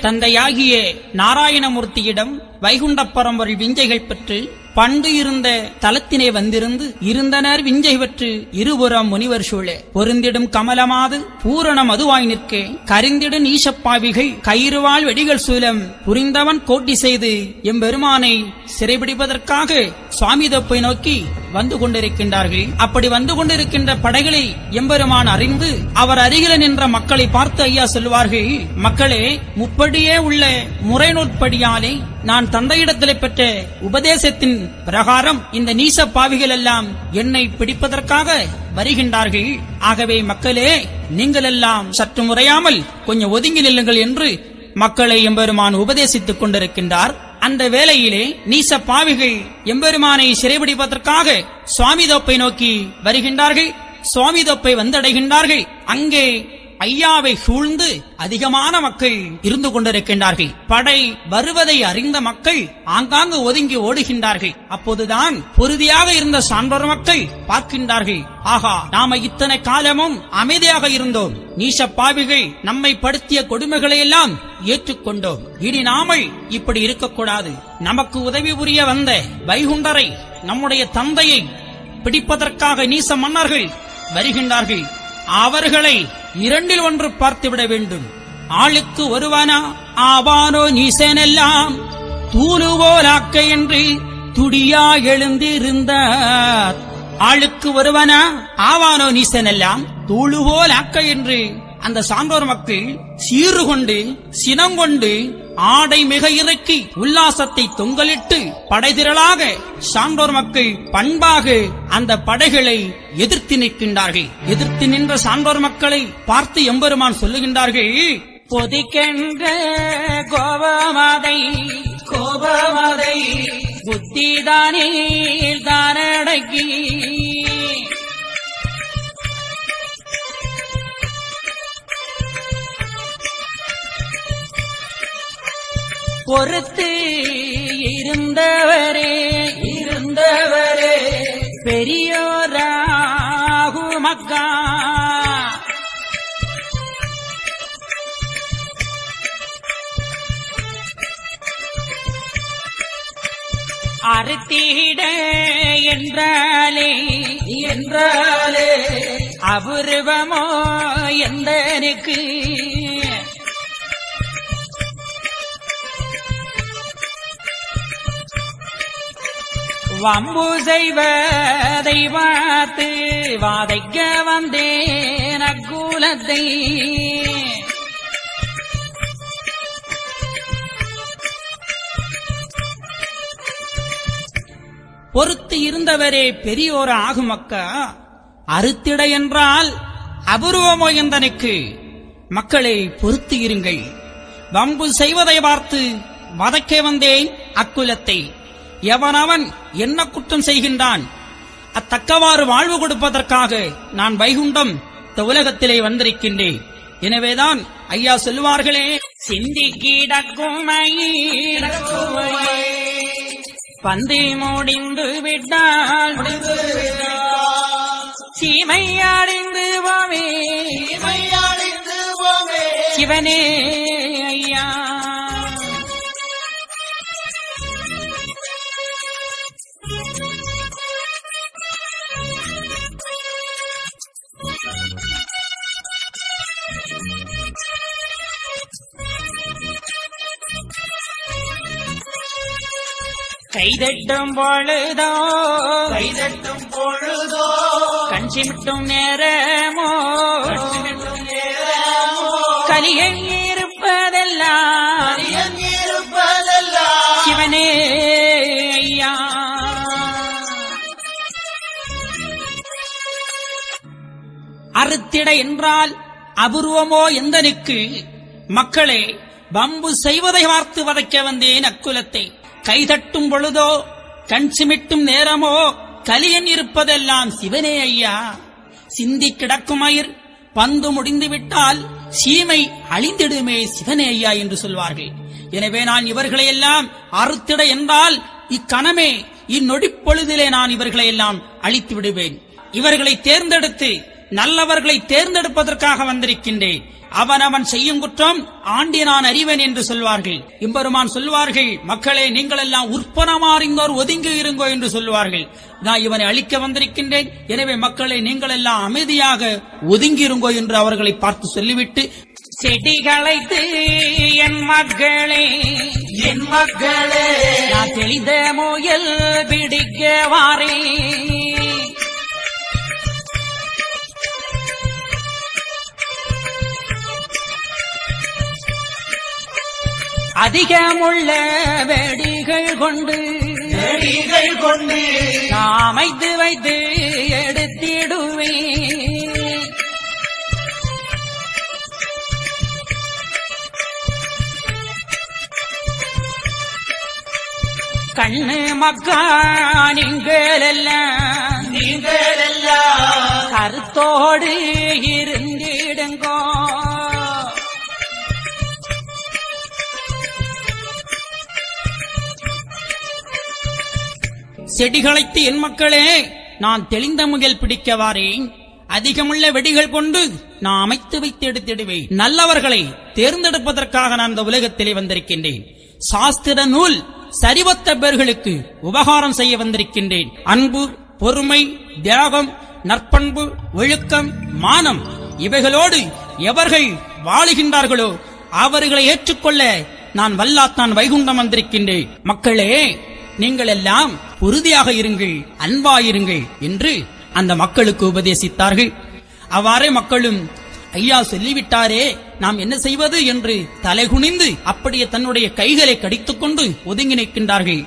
தந்தையாகிய நாராயணமூர்த்தியிடம் வைகுண்ட பரம்பரை விஞ்சைகள் பெற்று பண்டு இருந்த தலத்தினை வந்திருந்து இருந்தனர் விஞ்சை பெற்று இருபுறம் முனிவர் சூழ பொருந்திடும் கமலமாது பூரண மதுவாய் நிற்க கரிந்திடும் ஈசப்பாவிகள் கயிறுவாள் வெடிகள் சூலம் புரிந்தவன் கோட்டி செய்து எம்பெருமானை சிறைபிடிப்பதற்காக சுவாமி தொப்பை நோக்கி வந்து கொண்டிருக்கின்றார்கள். அப்படி வந்து கொண்டிருக்கின்ற படைகளை எம்பெருமான் அறிந்து அவர் அருகில நின்ற மக்களை பார்த்து ஐயா சொல்வார்கள், மக்களே, முப்படியே உள்ள முறைநூற்படியாலே நான் தந்தையிடத்தில் பெற்ற உபதேசத்தின் பிரகாரம் இந்த நீச பாவிகள் எல்லாம் என்னை பிடிப்பதற்காக வருகின்றார்கள். ஆகவே மக்களே, நீங்கள் எல்லாம் சற்று முறையாமல் கொஞ்சம் ஒதுங்கி நில்லுங்கள் என்று மக்களை எம்பெருமான் உபதேசித்துக் கொண்டிருக்கின்றார். அந்த வேளையிலே நீச பாவிகள் எம்பெருமானை சிறைபிடிப்பதற்காக சுவாமி தொப்பை நோக்கி வருகின்றார்கள். சுவாமி தொப்பை வந்தடைகின்றார்கள். அங்கே ஐயாவை சூழ்ந்து அதிகமான மக்கள் இருந்து கொண்டிருக்கின்றார்கள். படை வருவதை அறிந்த மக்கள் ஆங்காங்கு ஒதுங்கி ஓடுகின்றார்கள். அப்போதுதான் பொறுதியாக இருந்த சான்றோர் மக்கள் பார்க்கின்றார்கள், ஆகா, நாம இத்தனை காலமும் அமைதியாக இருந்தோம், நீச பாவிகள் நம்மை படுத்திய கொடுமைகளை எல்லாம் ஏற்றுக்கொண்டோம், இனி நாமல் இப்படி இருக்கக்கூடாது. நமக்கு உதவி புரிய வந்த வைகுண்டரை, நம்முடைய தந்தையை பிடிப்பதற்காக நீச மன்னர்கள் வருகின்றார்கள். அவர்களை இரண்டில் ஒன்று பார்த்துவிட வேண்டும். ஆளுக்கு ஒருவனா ஆவானோ நீசனெல்லாம் தூளுவோலாக்க என்று துடியா எழுந்திருந்தார். ஆளுக்கு ஒருவனா ஆவானோ நீசனெல்லாம் தூளுவோலாக்க என்று அந்த சான்றோர் மக்கள் சீறு கொண்டு சினங்கொண்டு ஆடை மிக இறக்கி உல்லாசத்தை தொங்கலிட்டு படைதிரளாக சான்றோர் மக்கள் பண்பாக அந்த படைகளை எதிர்த்து நிற்கின்றார்கள். எதிர்த்து நின்ற சான்றோர் மக்களை பார்த்து எம்பெருமான் சொல்லுகின்றார்கள், பொதிக்கின்ற கோபமதை புத்திதானே தானடக்கி பொறுத்து இருந்தவரே பெரியோராகு மக்கா அறுத்திட என்றாலே அபூர்வமோ எந்தனுக்கு வம்பு செய்வதை பார்த்து வாதைக்க வந்தேன் அக்குலத்தை பொறுத்து இருந்தவரே பெரியோர ஆகுமக்கா அறுத்திட என்றால் அபூர்வமோ எந்தனுக்கு. மக்களை பொறுத்து இருங்கள். வம்பு செய்வதை பார்த்து வதைக்க வந்தேன் அக்குலத்தை. எவனவன் என்ன குற்றம் செய்கின்றான், அத்தக்கவாறு வாழ்வு கொடுப்பதற்காக நான் வைகுண்டம் இந்த உலகத்திலே வந்திருக்கின்றேன். எனவேதான் ஐயா சொல்லுவார்களே, சிந்திக்கிடக்கும் பந்தி முடிந்து விட்டால் சீமை அடைந்து போவே சிவனே ஐயா. கைதட்டும் பொழுதோ கண் சிமிட்டும் நேரமோ கலியை இருப்பதெல்லாம் சிவனே ஐயா. அறுத்திட என்றால் அபூர்வமோ எந்தனுக்கு. மக்களே, வம்பு செய்வதை பார்த்து வதைக்க வந்தேன் அக்குலத்தை. கைதட்டும் பொழுதோ கண் சிமிட்டும் நேரமோ கலியன் இருப்பதெல்லாம் சிவனே ஐயா. சிந்தி கிடக்கும் மயிர் பந்து முடிந்துவிட்டால் சீமை அழிந்திடுமே சிவனே ஐயா என்று சொல்வார்கள். எனவே நான் இவர்களை எல்லாம் அறுத்திட என்றால் இக்கணமே இந்நொடிப்பொழுதிலே நான் இவர்களை எல்லாம் அழித்து விடுவேன். இவர்களை தேர்ந்தெடுத்து நல்லவர்களை தேர்ந்தெடுப்பதற்காக வந்திருக்கின்றேன். அவன் செய்யும் குற்றம் ஆண்டி நான் அறிவேன் என்று சொல்வார்கள். எம்பெருமான் சொல்வார்கள், மக்களே நீங்கள் எல்லாம் உற்பனமாறிந்தோர் ஒதுங்கி இருங்கோ என்று சொல்வார்கள். நான் இவனை அழிக்க வந்திருக்கின்றேன், எனவே மக்களே நீங்கள் எல்லாம் அமைதியாக ஒதுங்கி இருங்கோ என்று அவர்களை பார்த்து சொல்லிவிட்டு, செடிகளைத்து என் மக்களே நான் தெளிந்த முயல் பிடிக்க வாரே, அதிகமுள்ள வெடிகள் கொண்டு அமைத்து வைத்து எடுத்திடுவேன். கண்ணு மக்கா நீங்கள் எல்லாம் கருத்தோடு இருந்திடுங்கோ. செடிகளைத்து என் மக்களே நான் தெளிந்த முயல் பிடிக்க வாரேன், அதிகமுள்ள வெடிகள் கொண்டு நான் அமைத்து வைத்து எடுத்திடுவேன். நல்லவர்களை தேர்ந்தெடுப்பதற்காக நான் இந்த உலகத்திலே வந்திருக்கின்றேன். சாஸ்திர நூல் சரிவத்த பேர்களுக்கு உபகாரம் செய்ய வந்திருக்கின்றேன். அன்பு, பொறுமை, தியாகம், நற்பண்பு, ஒழுக்கம், மானம் இவைகளோடு எவர்கள் வாழுகின்றார்களோ அவர்களை ஏற்றுக்கொள்ள நான் வல்லாத்தான் வைகுண்டம் வந்திருக்கின்றேன். மக்களே நீங்கள் எல்லாம் உறுதியாக இருங்கள், அன்பாயிருங்கள் என்று அந்த மக்களுக்கு உபதேசித்தார்கள். அவ்வாறே மக்களும் ஐயா சொல்லிவிட்டாரே நாம் என்ன செய்வது என்று தலைகுனிந்து அப்படியே தன்னுடைய கைகளை கடித்துக் கொண்டு ஒதுங்கி நிற்கின்றார்கள்.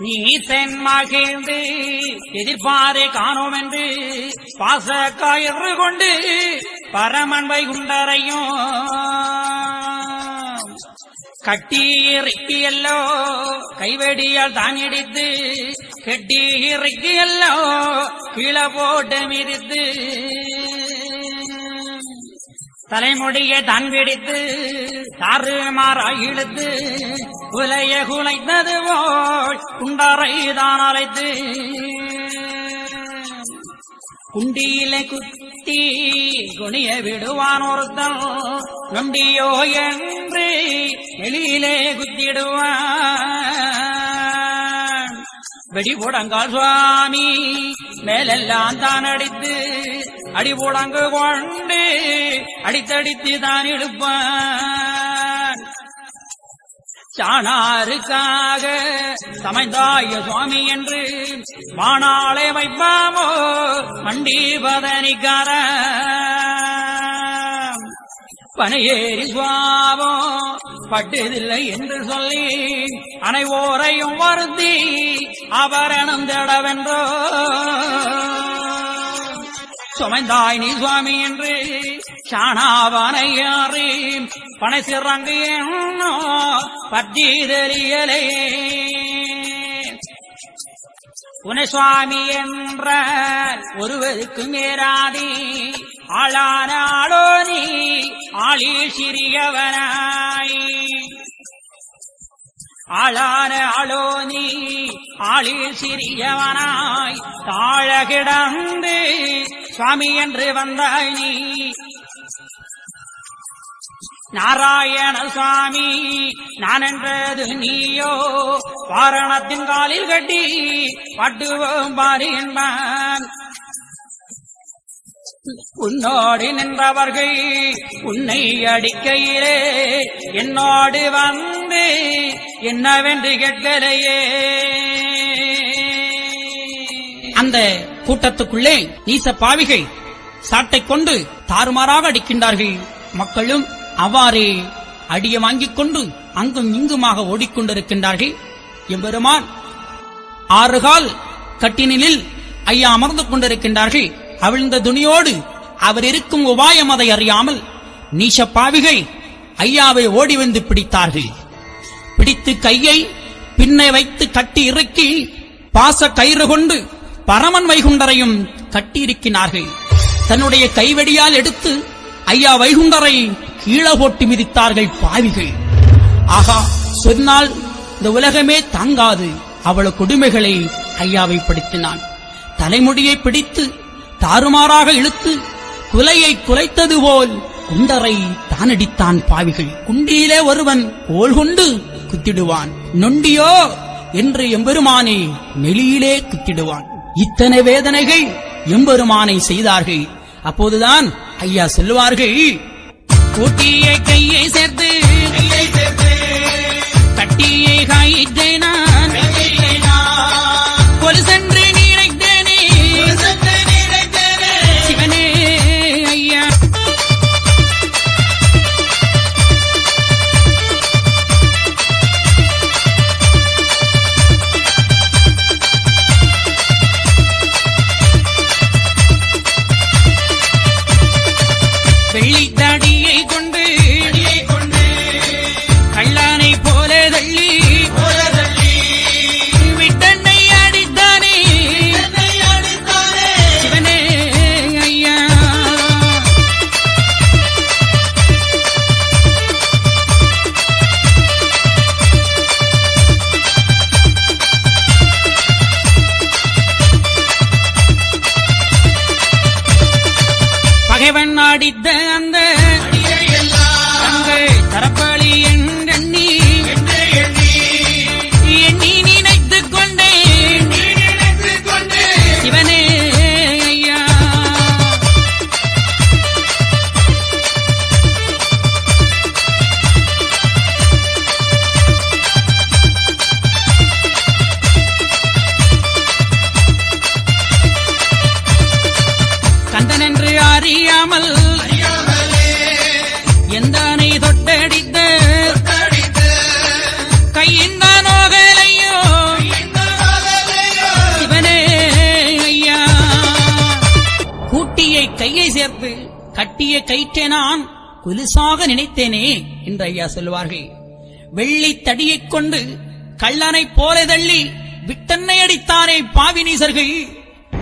நீ தென் மகிழ்ந்து எதிர்பாரே காணோம் என்று பாச காயறு கொண்டு பரமன் வைகுண்டரையும் கட்டி இறக்கியல்லோ கைவெடியால் தான் இடித்து கட்டி இறக்கியல்லோ கீழே போட்டு மிதித்து தலைமுடியை தான் பிடித்து தாறுமாறாய் இழுத்து உலைய குலைத்தது போல் குண்டாரை தான் அழைத்து குண்டியிலே குத்தி குனிய விடுவான் ஒருத்தன் நொண்டியோ என்று எளியிலே குத்திடுவான். வெடிபோடங்கால் சுவாமி மேலெல்லாம் தான் அடித்து அடிபோடங்கு கொண்டு அடித்தடித்து தான் இழுப்பான். சாணாருக்காக சமைந்தாய சுவாமி என்று மானாளே வைப்பாமோ மண்டி பதனிக்கார பனையேறி சுவாமோ பட்டதில்லை என்று சொல்லி அனைவோரையும் வருத்தி ஆபரணம் தேடவென்றோ சுமைந்தாய் நீ சுவாமி என்று சாணாவனையாறி பனை சிறங்கு என்னோ பற்றி தெரியலே. உனை சுவாமி என்ற ஒருவருக்கு மேராதி ஆளான ஆளோ நீ ஆளில் சிறியவனாய் ஆளான ஆளோ நீ ஆளில் சிறியவனாய் தாழ கிடந்து சுவாமி என்று வந்தாய் நீ. நாராயண சுவாமி நான் என்றது நீயோ வாரணத்தின் காலில் கட்டி பாட்டுவோம் பாரு என்பான். உன்னோடு நின்றவர்கள் உன்னை அடிக்கையிலே என்னோடு வந்து என்னவென்று கேட்கலையே. அந்த கூட்டத்துக்குள்ளே நீச பாவிகள் சாட்டை கொண்டு தாறுமாறாக அடிக்கின்றார்கள். மக்களும் அவ்வாறே அடிய வாங்கிக் கொண்டு அங்கும் இங்குமாக ஓடிக்கொண்டிருக்கின்றார்கள். எம்பெருமான் 6 கால் கட்டினில் ஐயா அமர்ந்து கொண்டிருக்கின்றார்கள். அவிழ்ந்த துணியோடு அவர் இருக்கும் உபாயம் அதை அறியாமல் நீச பாவிகள் ஐயாவை ஓடி வந்து பிடித்தார்கள். பிடித்து கையை பின்னை வைத்து கட்டி இறுக்கி பாச கயிறு கொண்டு பரமன் வைகுண்டரையும் கட்டியிருக்கிறார்கள். தன்னுடைய கைவெடியால் எடுத்து ஐயா வைகுண்டரை கீழே போட்டு மிதித்தார்கள் பாவிகள். ஆகா, சொன்னால் இந்த உலகமே தாங்காது அவ்வளவு கொடுமைகளை ஐயாவை படுத்தினான். தலைமுடியை பிடித்து தாறுமாறாக இழுத்து குலையை குலைத்தது போல் குண்டரை தானடித்தான் பாவிகள். குண்டியிலே ஒருவன் கோல் கொண்டு குத்திடுவான், நொண்டியோ என்று எம்பெருமானை நெளியிலே குத்திடுவான். இத்தனை வேதனைகள் எம்பெருமானை செய்தார்கள். அப்போதுதான் ஐயா சொல்லுவார்கள், கூட்டிய கையை சேர்த்து கட்டியை காயிட்டேன் நான், கொலு சென்று நீரைத்தேனே சிவனே ஐயா. வெள்ளித்தடியை கொண்டு கள்ளானை போல தள்ளி விட்டனை அடித்தானே சிவனே ஐயா. பகைவன் அடித்த அந்த தரப்பாளி எண்ணி எண்ணி நினைத்துக் கொண்டேன் சிவனே ஐயா. கந்தன் என்று அறியாமல் எந்தானை தொட்டடித்த கையின்தானோகலையோ சிவனே ஐயா. கூட்டியை கையை சேர்த்து கட்டிய கயிற்றை நான் குலுசாக நினைத்தேனே என்று ஐயா சொல்லுவார்கள். வெள்ளி தடியைக் கொண்டு கள்ளனை போல தள்ளி விட்டன்னை அடித்தானே பாவினீசர்கள்.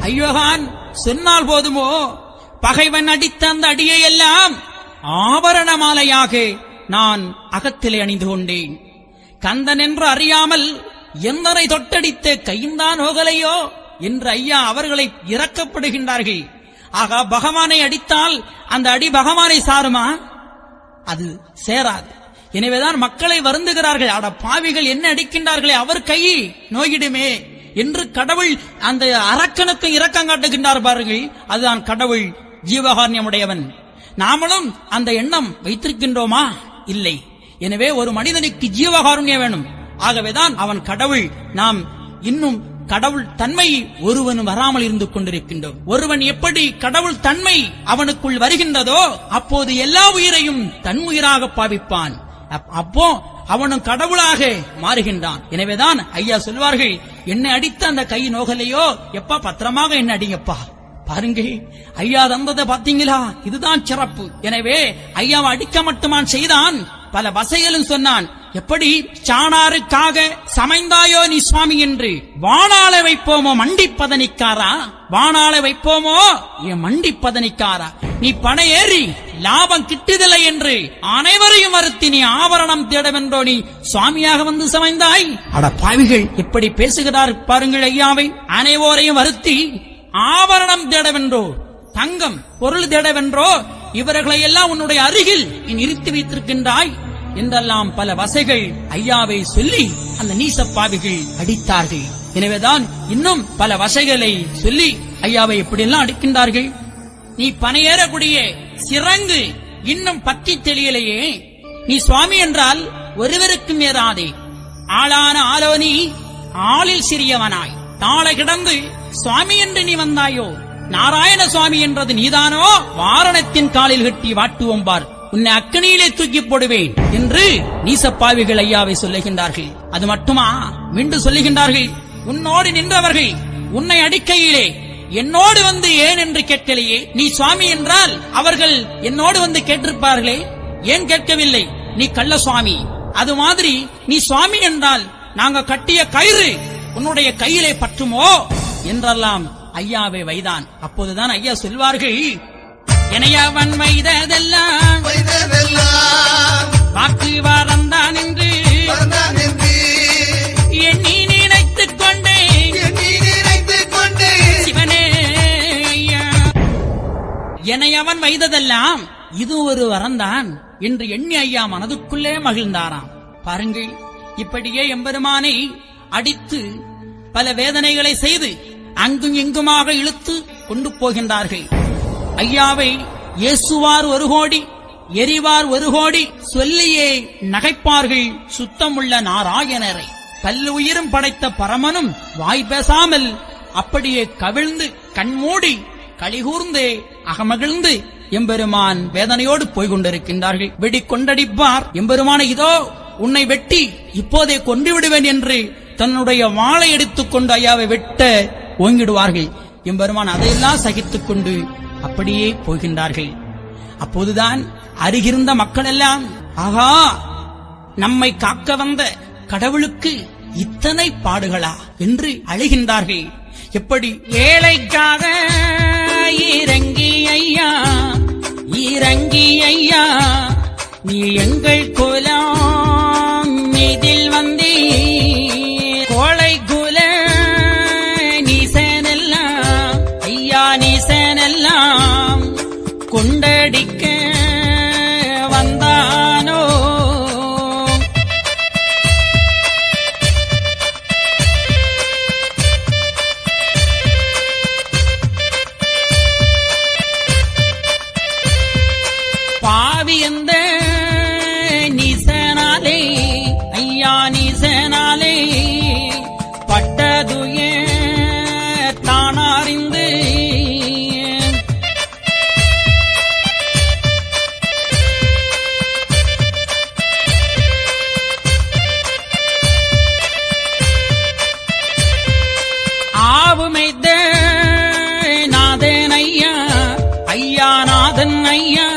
ஐயோகான் சொன்னால் போதுமோ, பகைவன் அடித்த அந்த அடியை எல்லாம் ஆபரண மாலையாக நான் அகத்திலே அணிந்து கொண்டேன். கந்தன் என்று அறியாமல் எந்தனை தொட்டடித்த கைந்தான் ஓகலையோ என்று ஐயா அவர்களை இறக்கப்படுகின்றார்கள். ஆக பகவானை அடித்தால் அந்த அடி பகவானை சாருமா? அது சேராது. எனவேதான் மக்களை வருந்துகிறார்கள், அட பாவிகள் என்ன அடிக்கின்றார்களே, அவர் கை நோயிடுமே என்று கடவுள் அந்த அரக்கனுக்கு இரக்கம் காட்டுகின்றார் பாருங்கள். அதுதான் கடவுள் ஜீவகாருண்யமுடையவன். நாமளும் அந்த எண்ணம் வைத்திருக்கின்றோமா? இல்லை. எனவே ஒரு மனிதனுக்கு ஜீவகாருண்யம் வேணும். ஆகவேதான் அவன் கடவுள். நாம் இன்னும் கடவுள் தன்மை ஒருவன் வராமல் இருந்து கொண்டிருக்கின்றோம். ஒருவன் எப்படி கடவுள் தன்மை அவனுக்குள் வருகின்றதோ அப்போது எல்லா உயிரையும் தன் உயிராக பாவிப்பான். அப்போ அவனும் கடவுளாக மாறுகின்றான். எனவேதான் ஐயா சொல்வார்கள், என்னை அடித்த அந்த கை நோகலையோ, எப்பா பத்திரமாக என்ன அடிங்கப்பா. பாருங்க, ஐயா தந்ததை பாத்தீங்களா? இதுதான் சிறப்பு. எனவே ஐயாவை அடிக்க மட்டுமான் செய்தான், பல வசைகளும் சொன்னான். எப்படி சாணாருக்காக சமைந்தாயோ நீ சுவாமி என்று வானாள வைப்போமோ மண்டிப்பதனிக்காரா, வானாள வைப்போமோ என் மண்டிப்பதனிக்காரா, நீ பண ஏறி லாபம் கிட்டுதில்லை என்று அனைவரையும் வருத்தி நீ ஆபரணம் தேடவென்றோ நீ சுவாமியாக வந்து சமைந்தாய். அட பாவிகள் எப்படி பேசுகிறார் பாருங்கள் ஐயாவை. அனைவரையும் வருத்தி ஆபரணம் தேடவென்றோ, தங்கம் பொருள் தேடவென்றோ இவர்களை எல்லாம் உன்னுடைய அருகில் நீ நிறுத்தி வைத்திருக்கின்றாய் என்றெல்லாம் பல வசைகள் ஐயாவை சொல்லி அந்த நீசப்பாவிகள் அடித்தார்கள். எனவேதான் இன்னும் பல வசைகளை சொல்லி ஐயாவை எப்படியெல்லாம் அடிக்கின்றார்கள். நீ பனையேறக்கூடிய சிறங்கு இன்னும் பற்றி தெளியலையே, நீ சுவாமி என்றால் ஒருவருக்கும் ஏறாதே. ஆளான ஆலோனி ஆளில் சிறியவனாய் தாழ கிடந்து சுவாமி என்று நீ வந்தாயோ, நாராயண சுவாமி என்றது நீதானோ, வாரணத்தின் காலில் கட்டி வாட்டுவோம் பார், உன்னை அக்கனியிலே தூக்கி போடுவேன் என்று நீசப்பாவிகள் ஐயாவை சொல்லுகின்றார்கள். அது மட்டுமா, மீண்டும் சொல்லுகின்றார்கள், உன்னோடு நின்றவர்கள் உன்னை அடிக்கையிலே என்னோடு வந்து ஏன் என்று கேட்கலையே. நீ சுவாமி என்றால் அவர்கள் என்னோடு வந்து கேட்டிருப்பார்களே, ஏன் கேட்கவில்லை? நீ கள்ள சுவாமி. அது மாதிரி நீ சுவாமி என்றால் நாங்க கட்டிய கயிறு உன்னுடைய கையிலே பற்றுமோ என்றெல்லாம் ஐயாவை வைதான். அப்போதுதான் ஐயா சொல்வார்கள், எனையவன் வைததெல்லாம் வாக்கு வாரந்தான் என்று எண்ணி நினைத்துக் கொண்டே சிவனே ஐயா, எனையவன் வைததெல்லாம் இது ஒரு வரந்தான் என்று எண்ணி ஐயா மனதுக்குள்ளே மகிழ்ந்தாராம். பாருங்கள், இப்படியே எம்பெருமானை அடித்து பல வேதனைகளை செய்து அங்கும் இங்குமாக இழுத்து கொண்டு போகின்றார்கள். ஐயாவை ஏசுவார் 1 கோடி, எரிவார் 1 கோடி சொல்லியே நகைப்பார்கள் சுத்தமுள்ள நாராயணரை. பல்லு உயிரும் படைத்த பரமனும் வாய் பேசாமல் அப்படியே கவிழ்ந்து கண்மூடி களிகூர்ந்தே அகமகிழ்ந்து எம்பெருமான் வேதனையோடு போய் கொண்டிருக்கின்றார்கள். வெடி கொண்டடிப்பார் எம்பெருமான, இதோ உன்னை வெட்டி இப்போதே கொண்டு விடுவேன் என்று தன்னுடைய வாளை எடுத்துக் கொண்டு ஐயாவை வெட்ட ஓங்கிடுவார்கள். எம்பெருமான் அதையெல்லாம் சகித்துக் கொண்டு அப்படியே போகின்றார்கள். அப்போதுதான் அருகிருந்த மக்கள் எல்லாம், ஆகா, நம்மை காக்க வந்த கடவுளுக்கு இத்தனை பாடுகளா என்று அழுகின்றார்கள். எப்படி ஏழைக்காக இறங்கி ஐயா, இறங்கி ஐயா, நீ எங்கள் குலம் மீதில் வந்தீ, கோளை குல நீசனெல்லாம் ஐயா, நீசனெல்லாம் கொண்டடிக்க வந்தானோ. பாவி எந்த நீசனாலே ஐயா, நீசனாலே பட்டதுய தானறிந்து ஆவுமைத்த நாதன் ஐயா, ஐயா நாதன் ஐயா,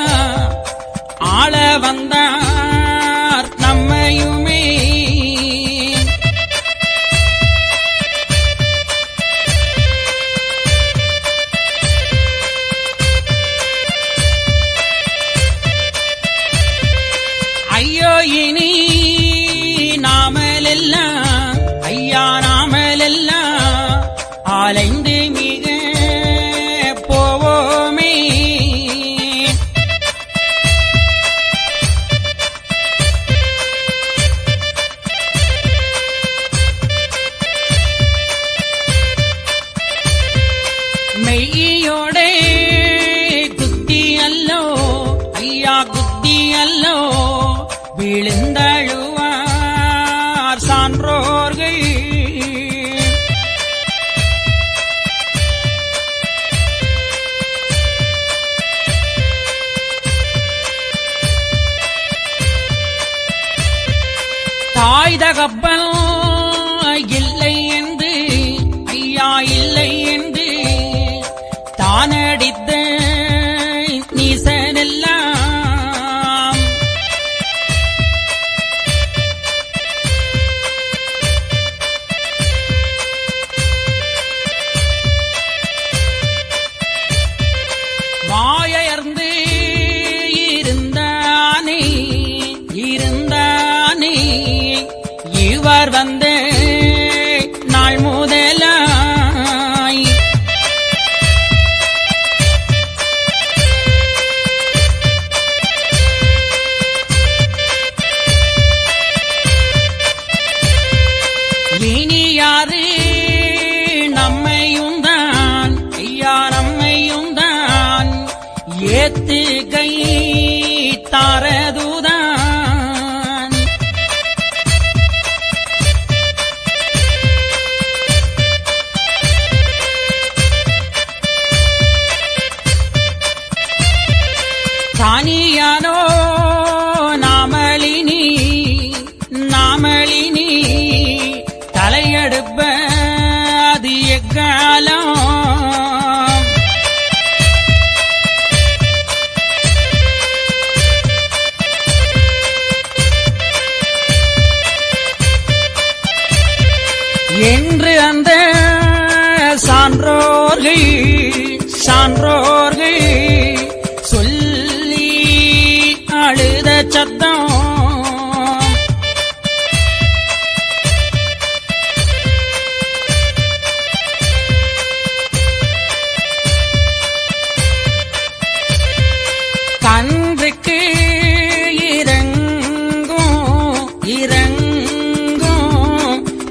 ஆள வந்தார் நம்மையுமே. ஐயோ இனி நாமலெல்லாம் ஐயா, நாமலெல்லாம் ஆலைந்து மிக போவோமே. மெய்யோடே குத்தி அல்லோ ஐயா, குத்தி அல்லோ விழுந்தழுவார் சான்றோர்கள். தாய் தகப்பன் இல்லை என்று ஐயா, இல்லை என்று தானடித்த நீசனெல்லாம் வாயர்ந்து இருந்தானே, இருந்தானே இவர் வந்த நாள் முதலாய் இனி யாரு நம்மையும் தான் ஐயா, நம்மையும் தான் ஏத்து கை தாரதுதான். தானியானோ நாமளினி, நாமளினி தலையெடுப்ப அது எக்காலம். என்று அந்த சான்றோர்கள், சான்றோர்கள் அழுத சத்தம் கன்றுக்கு இறங்கும்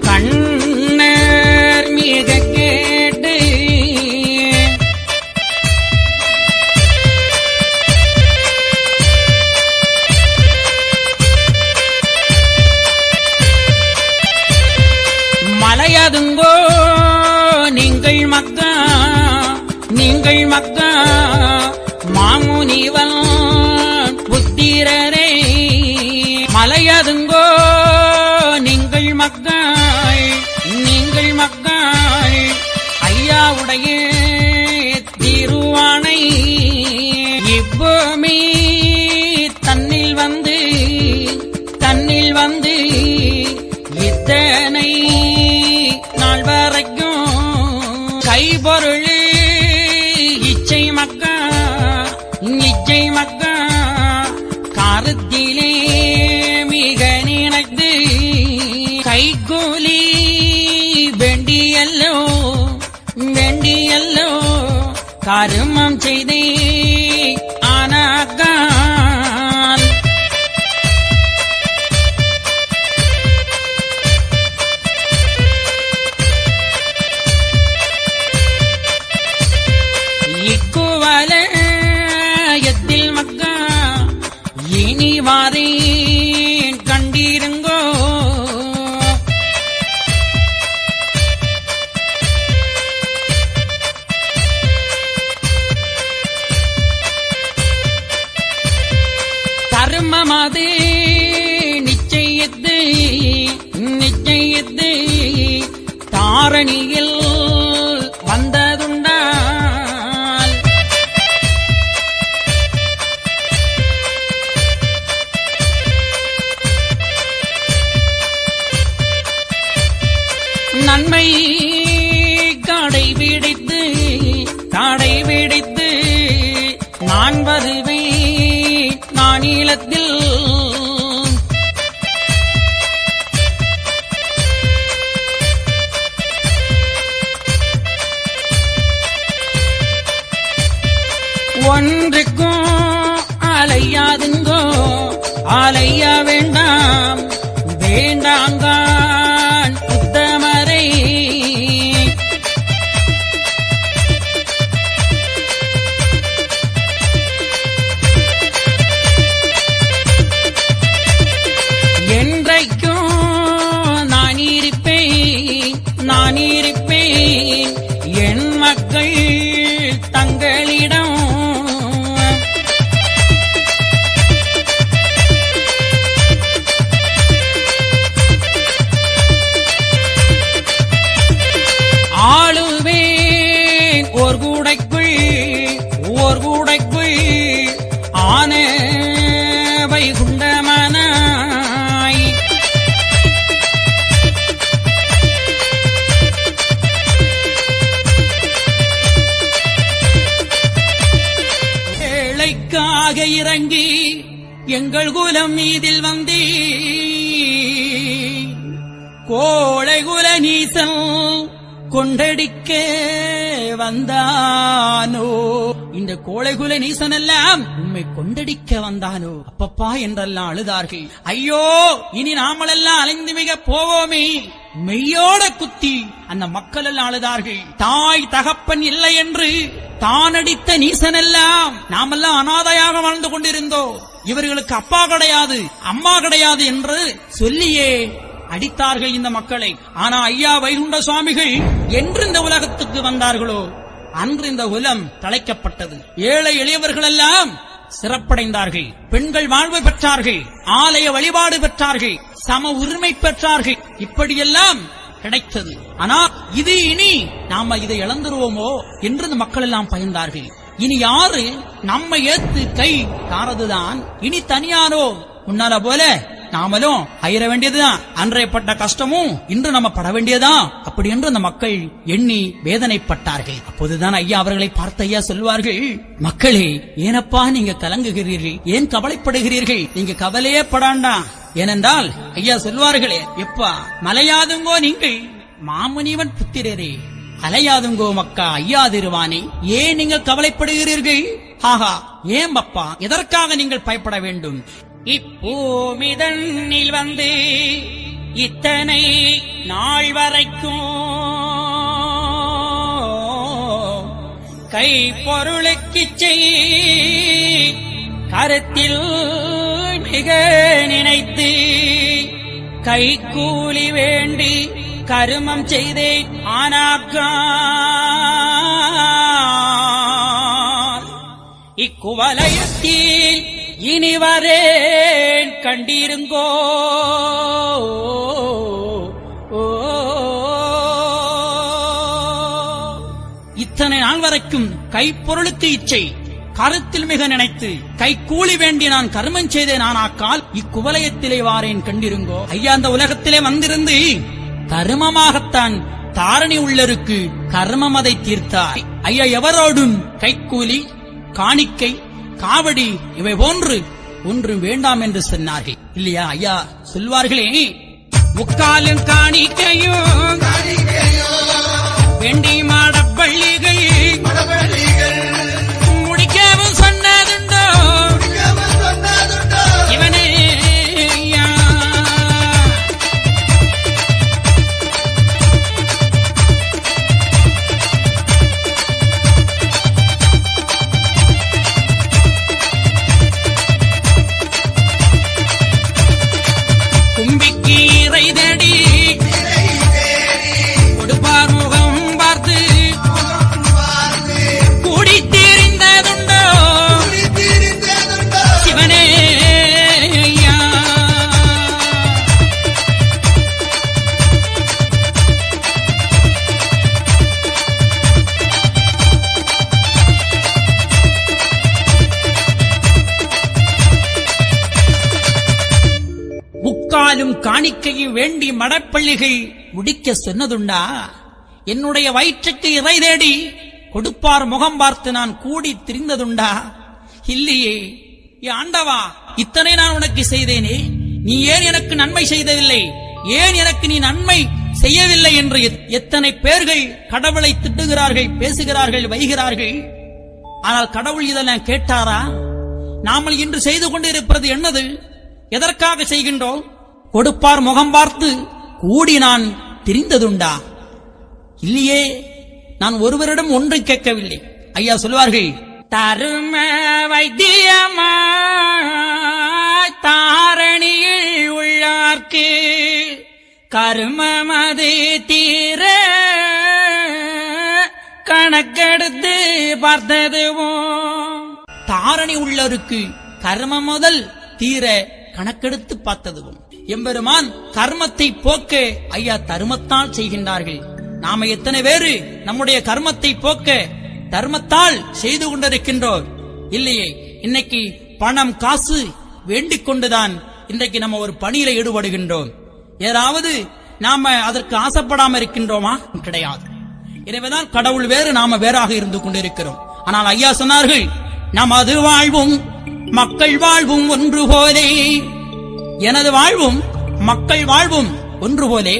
கண்ணர் மிக கேட்டு மலையதுங்கோ நீங்கள் மக்கா மாமுனிவன் புத்திரரே மலையதுங்கோ நீங்கள் மக்கள் ஐயாவுடைய திருவானை இப்பூமி தன்னில் வந்து இத்தனை நாள் வரைக்கும் கைபொருள் இச்சை மக்கா காரத்திலே மிக நினைத்து கைகூலி வேண்டியல்லோ கருமம் செய்தே ஆனாக்கால் இக்குவலயத்தில் மக்கா இனி வாரேன் கண்டிருங்கோ கர்மமது நிச்சயித்து தாரணியில் வந்ததுண்டால் நன்மை கடைபிடித்து நான் வருவேன் நானிலத்தில் ஒன்றுக்கும் அலையாதுங்கோ அலைய வேண்டாம் உத்தமரை என்றைக்கும் நான் இருப்பேன் என் மக்கள் தங்களிடம் ஆளுவேன் ஓர் கூடைக்குள் ஆன வைகுண்டமனாய் ஏழைக்காக இறங்கி எங்கள் குலம் மீதில் வந்தே கோழை குல நீசல் கொண்டடிக்க வந்தானோ இந்த கோழைகுல நீசன் எல்லாம் உண்மை கொண்டடிக்க வந்தானோ அப்பப்பா என்றெல்லாம் அழுதார்கள். ஐயோ இனி நாமளெல்லாம் அலைந்து மிக போவோமே மெய்யோட குத்தி அந்த மக்கள் எல்லாம் அழுதார்கள். தாய் தகப்பன் இல்லை என்று தானடித்த நீசனெல்லாம் நாமெல்லாம் அனாதையாக வாழ்ந்து கொண்டிருந்தோம், இவர்களுக்கு அப்பா கிடையாது அம்மா கிடையாது என்று சொல்லியே அடித்தார்கள் இந்த மக்களை. ஆனா ஐயா வைகுண்ட சுவாமிகள் என்று இந்த உலகத்துக்கு வந்தார்களோ அன்று இந்த உலம் தழைக்கப்பட்டது. ஏழை எளியவர்கள் எல்லாம் சிறப்படைந்தார்கள், பெண்கள் வாழ்வு பெற்றார்கள், ஆலய வழிபாடு பெற்றார்கள், சம உரிமை பெற்றார்கள், இப்படியெல்லாம் கிடைத்தது. ஆனா இது இனி நாம இதை இழந்துருவோமோ என்று இந்த மக்கள் எல்லாம் பயந்தார்கள். இனி யாரு நம்ம ஏத்து கை தாரதுதான், இனி தனியாரோ முன்னால போல நாமளும் அயிர வேண்டியதுதான். அன்றையப்பட்ட கஷ்டமும் இன்று நம்ம பட வேண்டியதுதான். அப்படி என்று அந்த மக்கள் எண்ணி வேதனைப்பட்டார்கள். அப்போதுதான் ஐயா அவர்களை பார்த்த ஐயா சொல்வார்கள், மக்களே, ஏனப்பா நீங்க கலங்குகிறீர்கள், ஏன் கவலைப்படுகிறீர்கள்? நீங்க கவலையே படாண்டா. ஏனென்றால் ஐயா சொல்வார்களே, எப்பா மலையாதுங்கோ நீங்கள் மாமுனிவன் புத்திரரே, அலையாதுங்கோ மக்கா ஐயாதிருவானே, ஏன் நீங்கள் கவலைப்படுகிறீர்கள்? ஆஹா, ஏன் பப்பா, எதற்காக நீங்கள் பயப்பட வேண்டும்? இப்பூமிதனில் வந்து இத்தனை நாள் வரைக்கும் கை பொருளுக்கு கருத்தில் மிக நினைத்து கை கூலி வேண்டி கருமம் செய்தே ஆனாக்கா இக்குவலயத்தில் இனிவரேன் கண்டிருங்கோ. இத்தனை நாள் வரைக்கும் கைப்பொருளுக்கு இச்சை, கருத்தில் மிக நினைத்து கை கூலி வேண்டி நான் கர்மம் செய்தேன் ஆனாக்கால் இக்குவலயத்திலே வாரேன் கண்டிருங்கோ. ஐயா, அந்த உலகத்திலே வந்திருந்து கர்மமாகத்தான் தாரணி உள்ளருக்கு கர்மம் அதை தீர்த்தார். ஐயா, எவரோடும் கைக்கூலி, காணிக்கை, காவடி இவை போன்று ஒன்று வேண்டாம் என்று சொன்னார்கள் இல்லையா? ஐயா சொல்வார்களே, முக்காலும் காணிக்கையும் வேண்டி மாடப்பள்ளிகள் முடிக்கவும் சொன்னதுண்டோ இவனே. முக்காலும் காணிக்கையும் வேண்டி மடப்பள்ளிகள் முடிக்க சொன்னதுண்டா? என்னுடைய வயிற்றுக்கு இறை தேடி கொடுப்பார் முகம் பார்த்து நான் கூடி திரிந்ததுண்டா? இல்லையே. ஆண்டவா, இத்தனை நான் உனக்கு செய்தேனே, நீ ஏன் எனக்கு நன்மை செய்ததில்லை, ஏன் எனக்கு நீ நன்மை செய்யவில்லை என்று எத்தனை பேர்கள் கடவுளை திட்டுகிறார்கள், பேசுகிறார்கள், வைகிறார்கள். ஆனால் கடவுள் இதெல்லாம் கேட்டாரா? நாமல் இன்று செய்து கொண்டிருப்பது என்னது? எதற்காக செய்கின்றோம்? கொடுப்பார் முகம் பார்த்து கூடி நான் திரிந்ததுண்டா? இல்லையே. நான் ஒருவரிடம் ஒன்று கேட்கவில்லை. ஐயா சொல்வார்கள், தரும வைத்தியமா தாரணியில் உள்ளார்க்கு கருமமது தீர கணக்கெடுத்து பார்த்ததுவும். தாரணி உள்ளவருக்கு கர்மம் முதல் தீர கணக்கெடுத்து பார்த்ததுவும். எம்பெருமான் கர்மத்தை போக்க ஐயா தர்மத்தால் செய்கின்றார்கள். நாம எத்தனை பேரு நம்முடைய கர்மத்தை போக்க தர்மத்தால் செய்து கொண்டிருக்கின்றோம் இல்லையே? இன்னைக்கு பணம் காசு வேண்டிக் கொண்டுதான் இன்றைக்கு நம்ம ஒரு பணியில ஈடுபடுகின்றோம். ஏதாவது நாம அதற்கு ஆசைப்படாம இருக்கின்றோமா? கிடையாது. எனவேதான் கடவுள் வேறு, நாம வேறாக இருந்து கொண்டிருக்கிறோம். ஆனால் ஐயா சொன்னார்கள், நமது வாழ்வும் மக்கள் வாழ்வும் ஒன்று போலே. எனது வாழ்வும் மக்கள் வாழ்வும் ஒன்று போலே.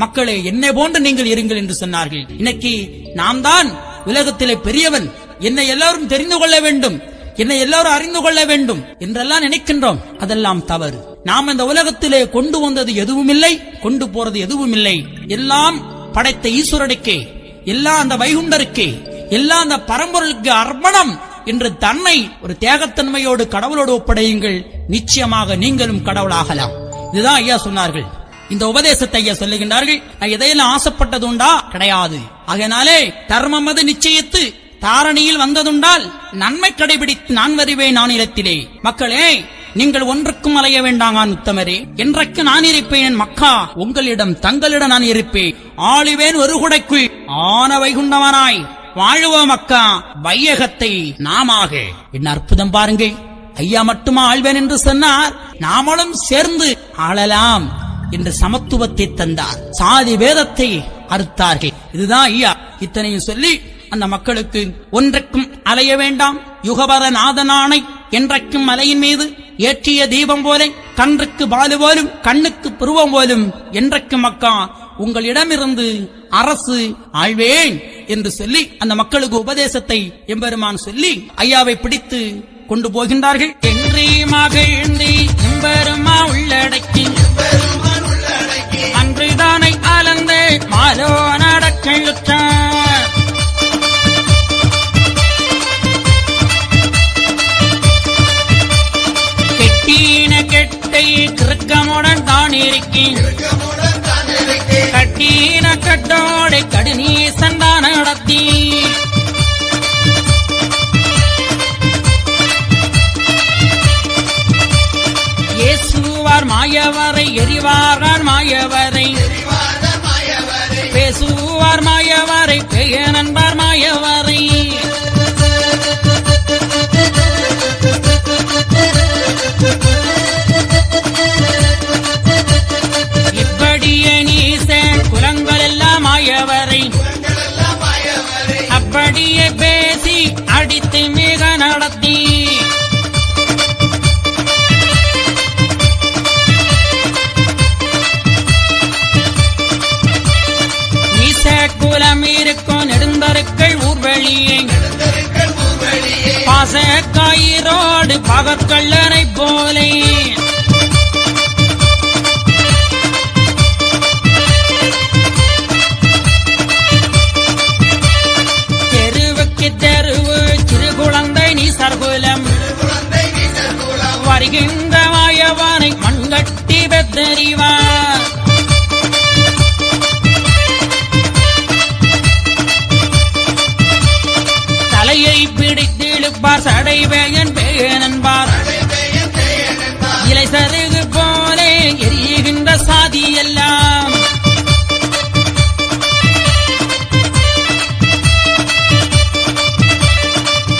மக்களே, என்னை போன்று நீங்கள் இருங்கள் என்று சொன்னார்கள். இன்னைக்கு நாம் தான் உலகத்திலே பெரியவன், என்னை எல்லாரும் தெரிந்து கொள்ள வேண்டும், என்னை எல்லாரும் அறிந்து கொள்ள வேண்டும் என்றெல்லாம் நினைக்கின்றோம். அதெல்லாம் தவறு. நாம் இந்த உலகத்திலே கொண்டு வந்தது எதுவும் இல்லை, கொண்டு போறது எதுவும் இல்லை. எல்லாம் படைத்த ஈஸ்வரனுக்கே, எல்லாம் அந்த வைகுண்டருக்கே, எல்லாம் அந்த பரம்பொருளுக்கு அர்ப்பணம் என்று தன்னை ஒரு தியாகத்தன்மையோடு கடவுளோடு ஒப்படையுங்கள். நிச்சயமாக நீங்களும் கடவுளாகலாம். இதுதான் ஐயா சொன்னார்கள். இந்த உபதேசத்தை ஐயா சொல்லுகின்றார்கள். நான் எதையெல்லாம் ஆசைப்பட்டது உண்டா? கிடையாது. ஆகையினாலே தர்மம் அது நிச்சயித்து தாரணியில் வந்ததுண்டால் நன்மை கடைபிடித்து நான் வருவேன் நானிலத்திலே. மக்களே, நீங்கள் ஒன்றுக்கும் அலைய வேண்டாங்க உத்தமரே. என்றைக்கு நான் இருப்பேன் மக்கா, உங்களிடம் தங்களிடம் நான் இருப்பேன். ஆளுவேன் ஒரு குடைக்குள் ஆன வைகுண்டவனாய் வாழுவோம் மக்கா, வையகத்தை நாமாக. என்ன அற்புதம் பாருங்கள். ஐயா மட்டுமா ஆள்வேன் என்று சொன்னார், நாமளும் சேர்ந்து ஆளலாம் என்று சமத்துவத்தை தந்தார். சாதி வேதத்தை அறுத்தார்கள். இதுதான் ஐயா. இத்தனையும் சொல்லி அந்த மக்களுக்கு ஒன்றைக்கும் அலைய வேண்டாம், யுகபர நாதனானை என்றைக்கும் மலையின் மீது ஏற்றிய தீபம் போல, கன்றுக்கு பாலு போலும் கண்ணுக்கு புருவம் போலும் என்றைக்கும் மக்கா உங்களிடமிருந்து அரசு ஆழ்வேன் என்று சொல்லி அந்த மக்களுக்கு உபதேசத்தை எம்பெருமான் சொல்லி ஐயாவை பிடித்து கொண்டு போகின்றார்கள். என்றே மகிழ்ந்து எம்பெருமா உள்ளடக்கி அன்றுதானை அலந்து மாலோ நடக்கழுற்றார். கெட்டின கெட்டை கிருக்கமுடன் தான் இருக்கேன், கட்டின கட்டோடு கடுநீசன் தான் நடத்தி ஏசுவார் மாயவரை எரிவார் மாயவரை பேசுவார் மாயவரை பெய நண்பார் மாயவரை இப்படியே நீசன் குலங்கள் எல்லாம் மாயவரை அப்படியே பேசி அடித்து மிக நடத்தி குலம் இருக்கும் நெடுந்தருக்கள் ஊர்வெளியே பாச கயிரோடு பகற்கள்ளனை போலே தெருவுக்கு தெருவு சிறு குழந்தை நீ சர்குலம் வருகின்ற மாயவனை மண்கட்டி பெத்தறிவார். தலையை பிடித்து இழுப்பார் சடை வேயன் பேயனன்பார். இலை சருகு போலே எரிகின்ற சாதி எல்லாம்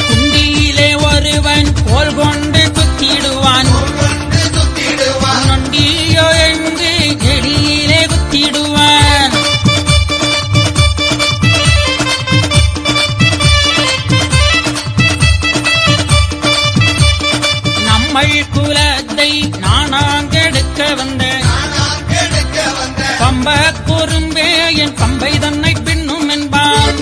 குண்டியிலே ஒருவன் கோல் கொண்டு குத்திடுவான், நொண்டியோ என்று எளியிலே குத்திடுவான். குலத்தை நானாங்கெடுக்க வந்த பம்ப குறும்பே என் பம்பை தன்னை பின்னும் என்பான்.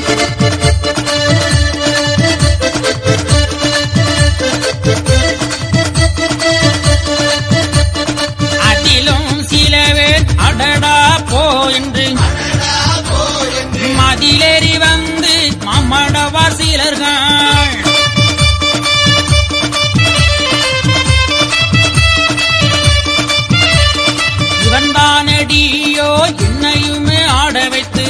அதிலும் சிலவே அடடா போ என்று மதிலேறி வந்து மாமடவார் சிலர்கள் தானடியோ என்னையுமே ஆட வைத்து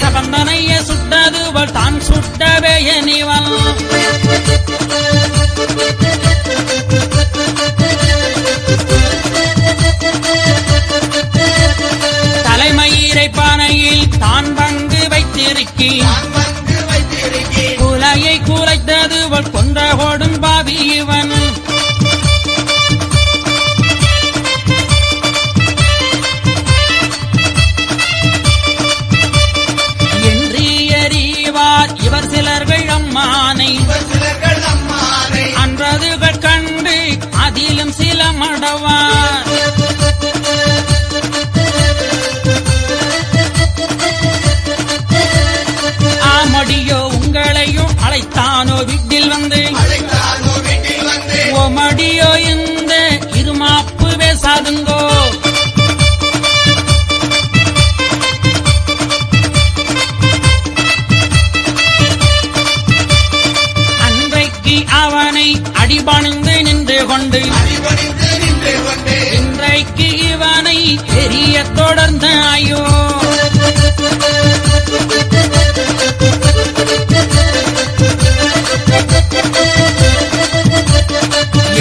சபந்தனைய சுட்டதுவள் தான் சுட்டவே எனிவன். தலைமயிரை பானையில் தான் பங்கு வைத்திருக்கி குலையை குலைத்ததுவள் கொன்ற கோடும் பாவி இவன். இவர் சிலர்கள் அம்மானை அன்றதுகள் கண்டு அதிலும் சில மடவார். ஆமடியோ உங்களையும் அழைத்தானோ வீட்டில் வந்து ஓமடியோ இந்த இருமாப்பு பேசாதுங்கோ. அவனை அடிபணிந்து நின்று கொண்டு இன்றைக்கு இவனை எரிய தொடர்ந்த ஐயோ.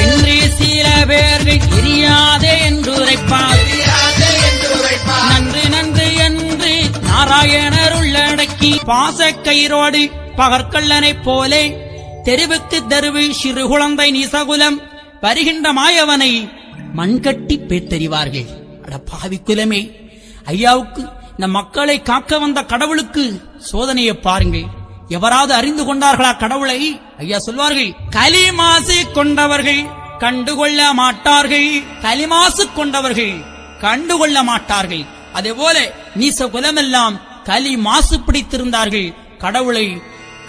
என்று சில பேர்கள் எரியாதே என்று உரைப்பார். நன்று நன்று என்று நாராயணர் உள்ளடக்கி பாசக்கயிரோடு பகற்கள்ளனைப் போலே தெருவுக்கு தெருவு சிறு குழந்தை நீசகுலம் வருகின்ற மாயவனை மண்கட்டி பேத்தறிவார்கள். அட பாவிக்குலமே, ஐயாவுக்கு இந்த மக்களை காக்க வந்த கடவுளுக்கு சோதனையை பாருங்கள். எவராது அறிந்து கொண்டார்களா கடவுளை? ஐயா சொல்வார்கள், களிமாசு கொண்டவர்கள் கண்டுகொள்ள மாட்டார்கள். களிமாசு கொண்டவர்கள் கண்டுகொள்ள மாட்டார்கள். அதே போல நீச குலமெல்லாம் களி மாசு பிடித்திருந்தார்கள், கடவுளை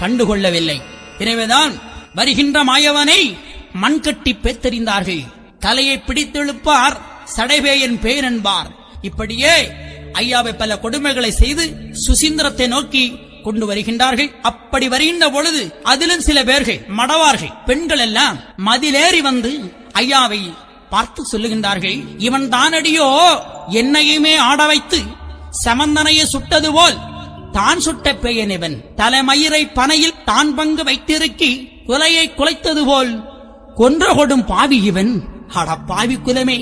கண்டுகொள்ளவில்லை. எனவேதான் வருகின்ற மாயவனை மண்கட்டி பேத்தறிந்தார்கள். தலையை பிடித்தெழுப்பார், சடைவேயன் பேர் என்பார். இப்படியே ஐயாவை பல கொடுமைகளை செய்து சுசீந்திரத்தை நோக்கி கொண்டு வருகின்றார்கள். அப்படி வருகின்ற பொழுது அதிலும் சில பேர்கள் மடவார்கள், பெண்கள் எல்லாம் மதிலேறி வந்து ஐயாவை பார்த்து சொல்லுகின்றார்கள், இவன் தானடியோ என்னையுமே ஆட வைத்து சமந்தனையை சுட்டது போல் தான் சுட்ட பெயன் இவன். தலைமயிரை பனையில் தான் பங்கு வைத்திருக்கி குலையை குலைத்தது போல் கொன்ற கொடும் பாவி இவன். அட பாவி குலமே,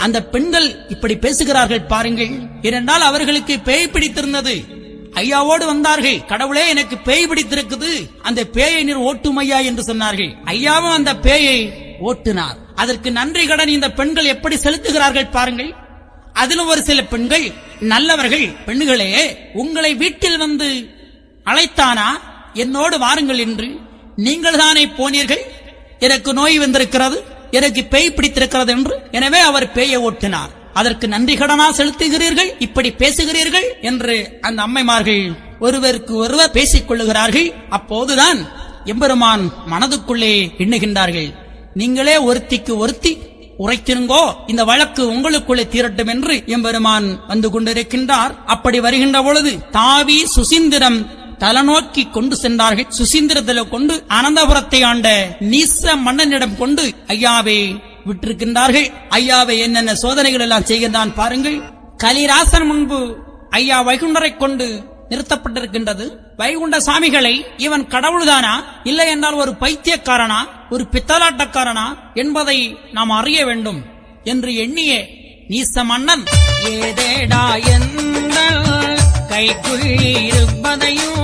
அந்த பெண்கள் இப்படி பேசுகிறார்கள் பாருங்கள். ஏனென்றால் அவர்களுக்கு பேய் பிடித்திருந்தது. ஐயாவோடு வந்தார்கள், கடவுளே எனக்கு பேய் பிடித்திருக்குது, அந்த பேயை நீர் ஓட்டுமையா என்று சொன்னார்கள். ஐயாவும் அந்த பேயை ஓட்டுனார். அதற்கு நன்றி கடன் இந்த பெண்கள் எப்படி செலுத்துகிறார்கள் பாருங்கள். அதிலும் ஒரு சில பெண்கள் நல்லவர்கள், பெண்களே உங்களை வீட்டில் வந்து அழைத்தானா, என்னோடு வாருங்கள் என்று. நீங்கள் தானே போனீர்கள், எனக்கு நோய் வந்திருக்கிறது, எனக்கு பேய் பிடித்திருக்கிறது என்று. எனவே அவர் பேயை ஓட்டினார். அதற்கு நன்றி கடனா செலுத்துகிறீர்கள், இப்படி பேசுகிறீர்கள் என்று அந்த அம்மைமார்கள் ஒருவருக்கு ஒருவர் பேசிக் கொள்ளுகிறார்கள். அப்போதுதான் எம்பெருமான் மனதுக்குள்ளே எண்ணுகின்றார்கள், நீங்களே ஒருத்திக்கு ஒருத்தி உரைத்திருங்கோ, இந்த வழக்கு உங்களுக்குள்ளே தீரட்டும் என்று எம்பெருமான் வந்து கொண்டிருக்கின்றார். அப்படி வருகின்ற பொழுது தாவி சுசீந்திரம் தலநோக்கி கொண்டு சென்றார்கள். சுசீந்திரத்தில் கொண்டு அனந்தபுரத்தை ஆண்ட நீச மன்னனிடம் கொண்டு ஐயாவை விட்டிருக்கின்றார்கள். ஐயாவை என்னென்ன சோதனைகள் எல்லாம் செய்கின்றான் பாருங்கள். கலிராசன் முன்பு ஐயா வைகுண்டரை கொண்டு நிறுத்தப்பட்டிருக்கின்றது. வைகுண்ட சாமிகளை இவன் கடவுள்தானா, இல்லை என்றால் ஒரு பைத்தியக்காரனா, ஒரு பித்தலாட்டக்காரனா என்பதை நாம் அறிய வேண்டும் என்று எண்ணிய நீச மன்னன், ஏதேடா எந்த கைக்குள் இருப்பதையும்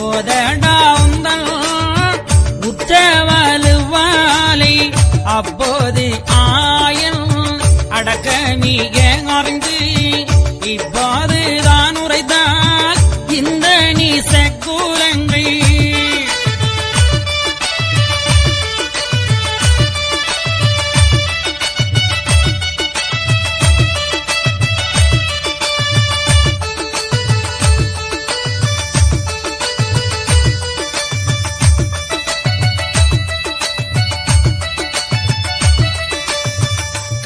ஓதடா உந்தல் உற்றவலுவாலை அப்போது ஆயன் அடக்கமிக அறிந்து இப்போது தான் உரைத்தால் இந்த நீச கூலங்கள்.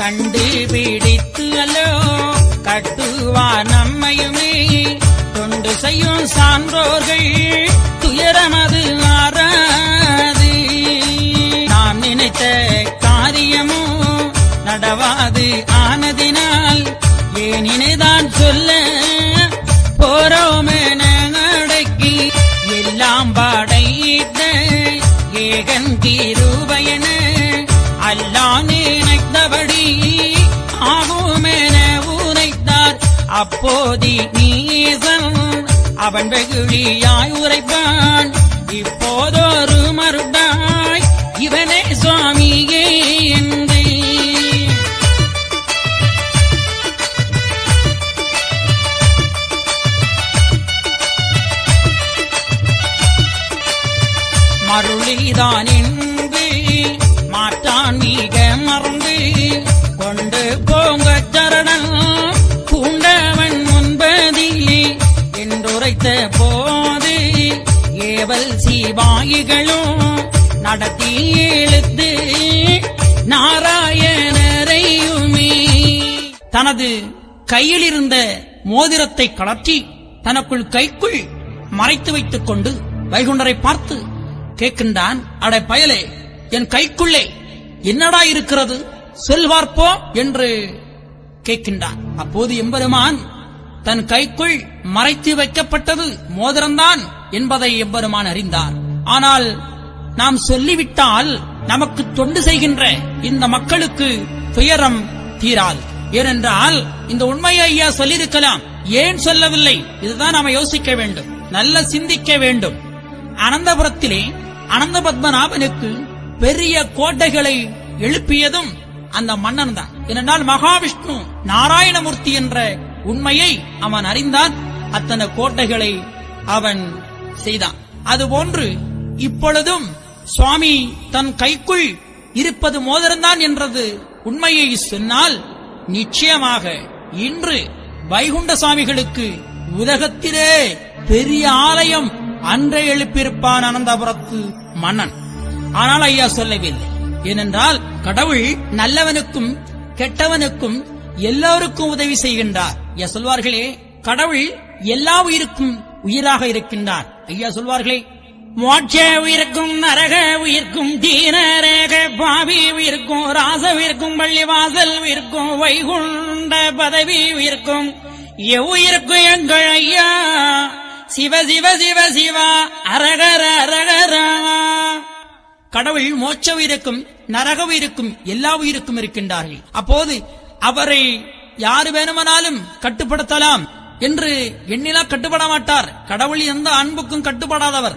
கண்டுபிடித்து அல்லோ கட்டுவா நம்மையுமே தொண்டு செய்யும் சான்றோர்கள் துயரமது ஆறாது. நாம் நினைத்த காரியமும் நடவாது ஆனதினால் ஏனினைதான் சொல்ல போறோமென அடக்கி எல்லாம் பாடையிட்ட ஏகன் கிருபையென அல்லா நினைத்தபடி ஆகுமென உரைத்தார். அப்போதி நீசன் அவன் வெகுளியாய் உரைப்பான், இப்போதொரு மறுடாய் இவனே சுவாமியே என்று. மருளிதான் என்று மாற்றான் மிக மறந்து கொண்டு போங்க சரணம் பூண்டவன் முன்பதிலே என்றுரைத்த போது ஏவல் சிவாயிகளும் நடத்தி இழுத்து நாராயணரையுமே தனது கையில் இருந்த மோதிரத்தை கலற்றி தனக்குள் கைக்குள் மறைத்து வைத்துக் கொண்டு வைகுண்டரை பார்த்து கேட்கின்றான், அடை பயலே, என் கைக்குள்ளே என்னடா இருக்கிறது செல்வார்ப்போ என்று கேட்கின்றான். அப்போது எம்பெருமான் தன் கைக்குள் மறைத்து வைக்கப்பட்டது மோதிரம்தான் என்பதை எம்பெருமான் அறிந்தார். ஆனால் நாம் சொல்லிவிட்டால் நமக்கு தொண்டு செய்கின்ற இந்த மக்களுக்கு துயரம் தீராது. ஏனென்றால் இந்த உண்மையை ஐயா சொல்லியிருக்கலாம், ஏன் சொல்லவில்லை? இதுதான் நாம யோசிக்க வேண்டும், நல்ல சிந்திக்க வேண்டும். அனந்தபுரத்திலே அனந்த பத்மநாபனுக்கு பெரிய கோட்டைகளை எழுப்பியதும் அந்த மன்னன் தான். ஏனென்றால் மகாவிஷ்ணு நாராயணமூர்த்தி என்ற உண்மையை அவன் அறிந்தான். அத்தனை கோட்டைகளை அவன் செய்தான். அதுபோன்று இப்பொழுதும் சுவாமி தன் கைக்குள் இருப்பது மோதிரம்தான் என்றது உண்மையை சொன்னால் நிச்சயமாக இன்று வைகுண்ட சுவாமிகளுக்கு உலகத்திலே பெரிய ஆலயம் அன்றே எழுப்பியிருப்பான் அனந்தபுரத்து மன்னன். ஆனால் ஐயா சொல்லவில்லை. ஏனென்றால் கடவுள் நல்லவனுக்கும் கெட்டவனுக்கும் எல்லோருக்கும் உதவி செய்கின்றார். ஐயா சொல்வார்களே, கடவுள் எல்லா உயிருக்கும் உயிராக இருக்கின்றார். ஐயா சொல்வார்களே, மோட்ச உயிருக்கும் நரக உயிர்க்கும் தீனரேக பாவி உயிர்க்கும் ராச உயிர்க்கும் பள்ளிவாசல் உயிர்க்கும் வைகுண்ட பதவி உயிர்க்கும் எவ்வுயிருக்கும் எங்கள் ஐயா சிவ சிவ சிவ சிவா அரகர அரகரா. கடவுள் மோட்ச உயிருக்கும் நரக உயிருக்கும் எல்லா உயிருக்கும் இருக்கின்றார்கள். அப்போது அவரை யாரு வேணுமானாலும் கட்டுப்படுத்தலாம் என்று எண்ணிலா கட்டுப்பட மாட்டார். கடவுள் எந்த அன்புக்கும் கட்டுப்படாதவர்.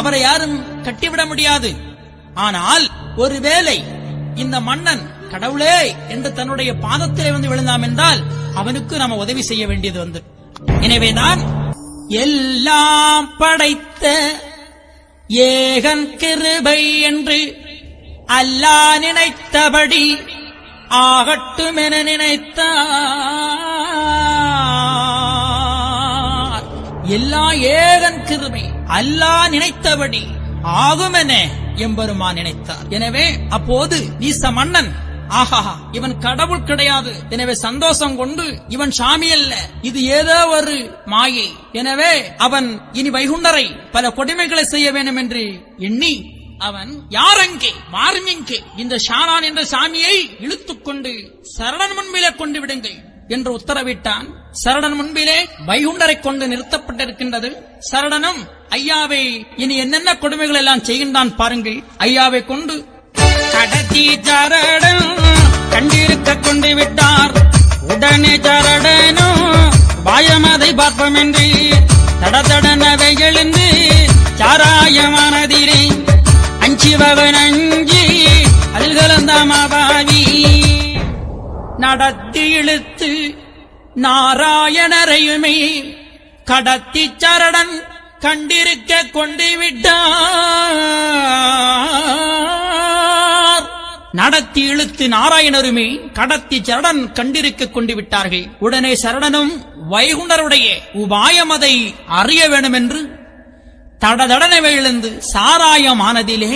அவரை யாரும் கட்டிவிட முடியாது. ஆனால் ஒருவேளை இந்த மன்னன் கடவுளே என்று தன்னுடைய பாதத்திலே வந்து விழுந்தாம் என்றால் அவனுக்கு நாம உதவி செய்ய வேண்டியது வந்து. எனவேதான் எல்லாம் படைத்த ஏகன் கிருபை என்று அல்லாஹ் நினைத்தபடி ஆகட்டும் என நினைத்தார். எல்லா ஏகன் கிருபை அல்லாஹ் நினைத்தபடி ஆகும் என எம்பெருமான் நினைத்தார். எனவே அப்போது நீச மன்னன் ஆஹா இவன் கடவுள் கிடையாது, எனவே சந்தோஷம் கொண்டு இவன் சாமி அல்ல, இது ஏதோ ஒரு மாயை, எனவே அவன் இனி வைகுண்டரை பல கொடுமைகளை செய்ய வேண்டும் என்று எண்ணி அவன் யாரெங்கே மாறுமெங்கே இந்த ஷாரான் என்ற சாமியை இழுத்துக்கொண்டு சரணன் முன்பிலே கொண்டு விடுங்கள் என்று உத்தரவிட்டான். சரணன் முன்பிலே வைகுண்டரை கொண்டு நிறுத்தப்பட்டிருக்கின்றது. சரணனும் ஐயாவை இனி என்னென்ன கொடுமைகள் எல்லாம் செய்கின்றான் பாருங்கள். ஐயாவை கொண்டு கடத்தி சரணம் கண்டிருக்க கொண்டு விட்டார். உடனே சரணனும் பாயமதை பார்ப்போம் என்று தடதடனவை எழுந்து சாராயமானதிரே அஞ்சிபவன் அஞ்சி அதில் கலந்த மாபாவி நடத்தி இழுத்து நாராயணரையுமே கடத்தி சரணன் கண்டிருக்க கொண்டு விட்டார். நடத்தி இழுத்து நாராயணருமே கடத்தி சரணன் கண்டிருக்க கொண்டு விட்டார்கள். உடனே சரணனும் வைகுண்டருடைய உபாயமதை அறிய வேண்டும் என்று தடதடனவை எழுந்து சாராயமானதிலே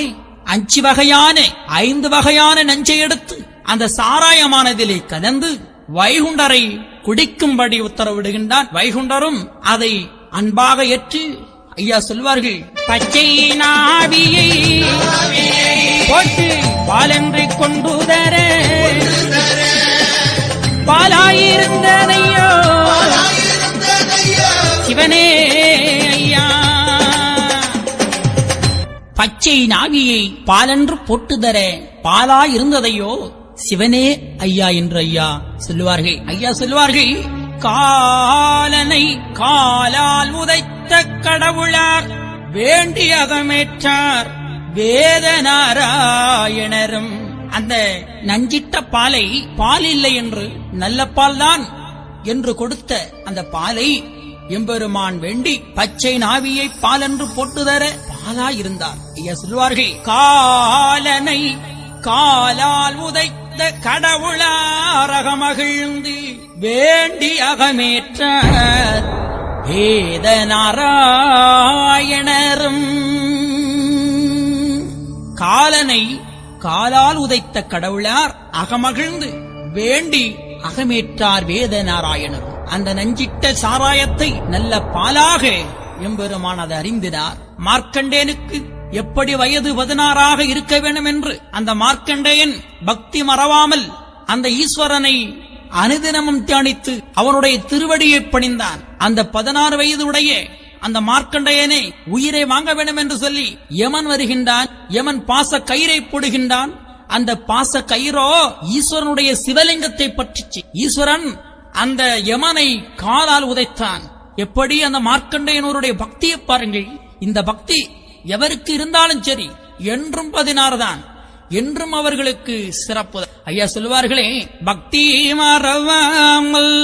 5 வகையான 5 வகையான நஞ்சை எடுத்து அந்த சாராயமானதிலே கலந்து வைகுண்டரை குடிக்கும்படி உத்தரவிடுகின்றான். வைகுண்டரும் அதை அன்பாக ஏற்று ஐயா சொல்வார்கள், பச்சை நாவியை போட்டு பாலென்று கொண்டு தர பாலாயிருந்ததையோ சிவனே ஐயா. பச்சை நாவியை பாலென்று போட்டு தர பாலா இருந்ததையோ சிவனே ஐயா என்று ஐயா சொல்லுவார்கள். ஐயா சொல்லுவார்கள், காலனை காலால் உதைத்த கடவுளார் வேண்டி அகமேற்றார் வேதநாராயணரும். அந்த நஞ்சிட்ட பாலை பால் இல்லை என்று நல்ல பால் தான் என்று கொடுத்த அந்த பாலை எம்பெருமான் வேண்டி பச்சை நாவியை பால் என்று போட்டுதர பாலா இருந்தார். ஐயா சொல்வார்கள், காலனை காலால் உதைத்த கடவுளார் அகமகிழ்ந்து வேண்டி அகமேற்றார் வேதநாராயணரும். காலனை காலால் உதைத்த கடவுளார் அகமகிழ்ந்து வேண்டி அகமேற்றார் வேதநாராயணர். அந்த நஞ்சிட்ட சாராயத்தை நல்ல பாலாக எம்பெருமான் அதை அறிந்தினார். மார்க்கண்டேனுக்கு எப்படி வயது 16 இருக்க வேண்டும் என்று அந்த மார்க்கண்டேயன் பக்தி மறவாமல் அந்த ஈஸ்வரனை அனுதினமும் தியானித்து அவனுடைய திருவடியை பணிந்தான். அந்த 16 வயதுடைய அந்த மார்க்கண்டேயனை உயிரை வாங்க வேண்டும் என்று சொல்லி யமன் வருகின்றான். யமன் பாச கயிறை போடுகின்றான். அந்த பாச கயிறோ ஈஸ்வரனுடைய சிவலிங்கத்தை பற்றிச்சு. ஈஸ்வரன் அந்த யமனை காலால் உதைத்தான். எப்படி அந்த மார்க்கண்டேயனுடைய பக்தியை பாருங்கள். இந்த பக்தி எவருக்கு இருந்தாலும் சரி, என்றும் 16 தான், என்றும் அவர்களுக்கு சிறப்பு. ஐயா சொல்லுவார்களே, பக்தி மறவாமல்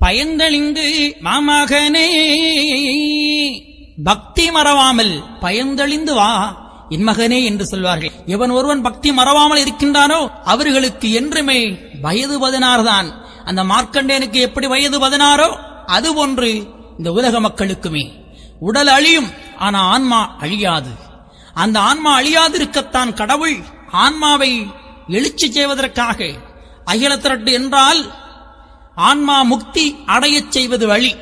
பயந்தளிந்து மாமகனே, பக்தி மறவாமல் பயந்தளிந்து வா என் மகனே என்று சொல்வார்கள். எவன் ஒருவன் பக்தி மறவாமல் இருக்கின்றானோ அவர்களுக்கு என்றுமே வயது 16 தான். அந்த மார்க்கண்டேனுக்கு எப்படி வயது 16ஓ அதுபோன்று இந்த உலக மக்களுக்குமே. உடல் அழியும், ஆனா ஆன்மா அழியாது. அந்த ஆன்மா அழியாதிருக்கத்தான் கடவுள் ஆன்மாவை எழுச்சி செய்வதற்காக அகில திரட்டு என்றால் ஆன்மா முக்தி அடையச் செய்வது வழி.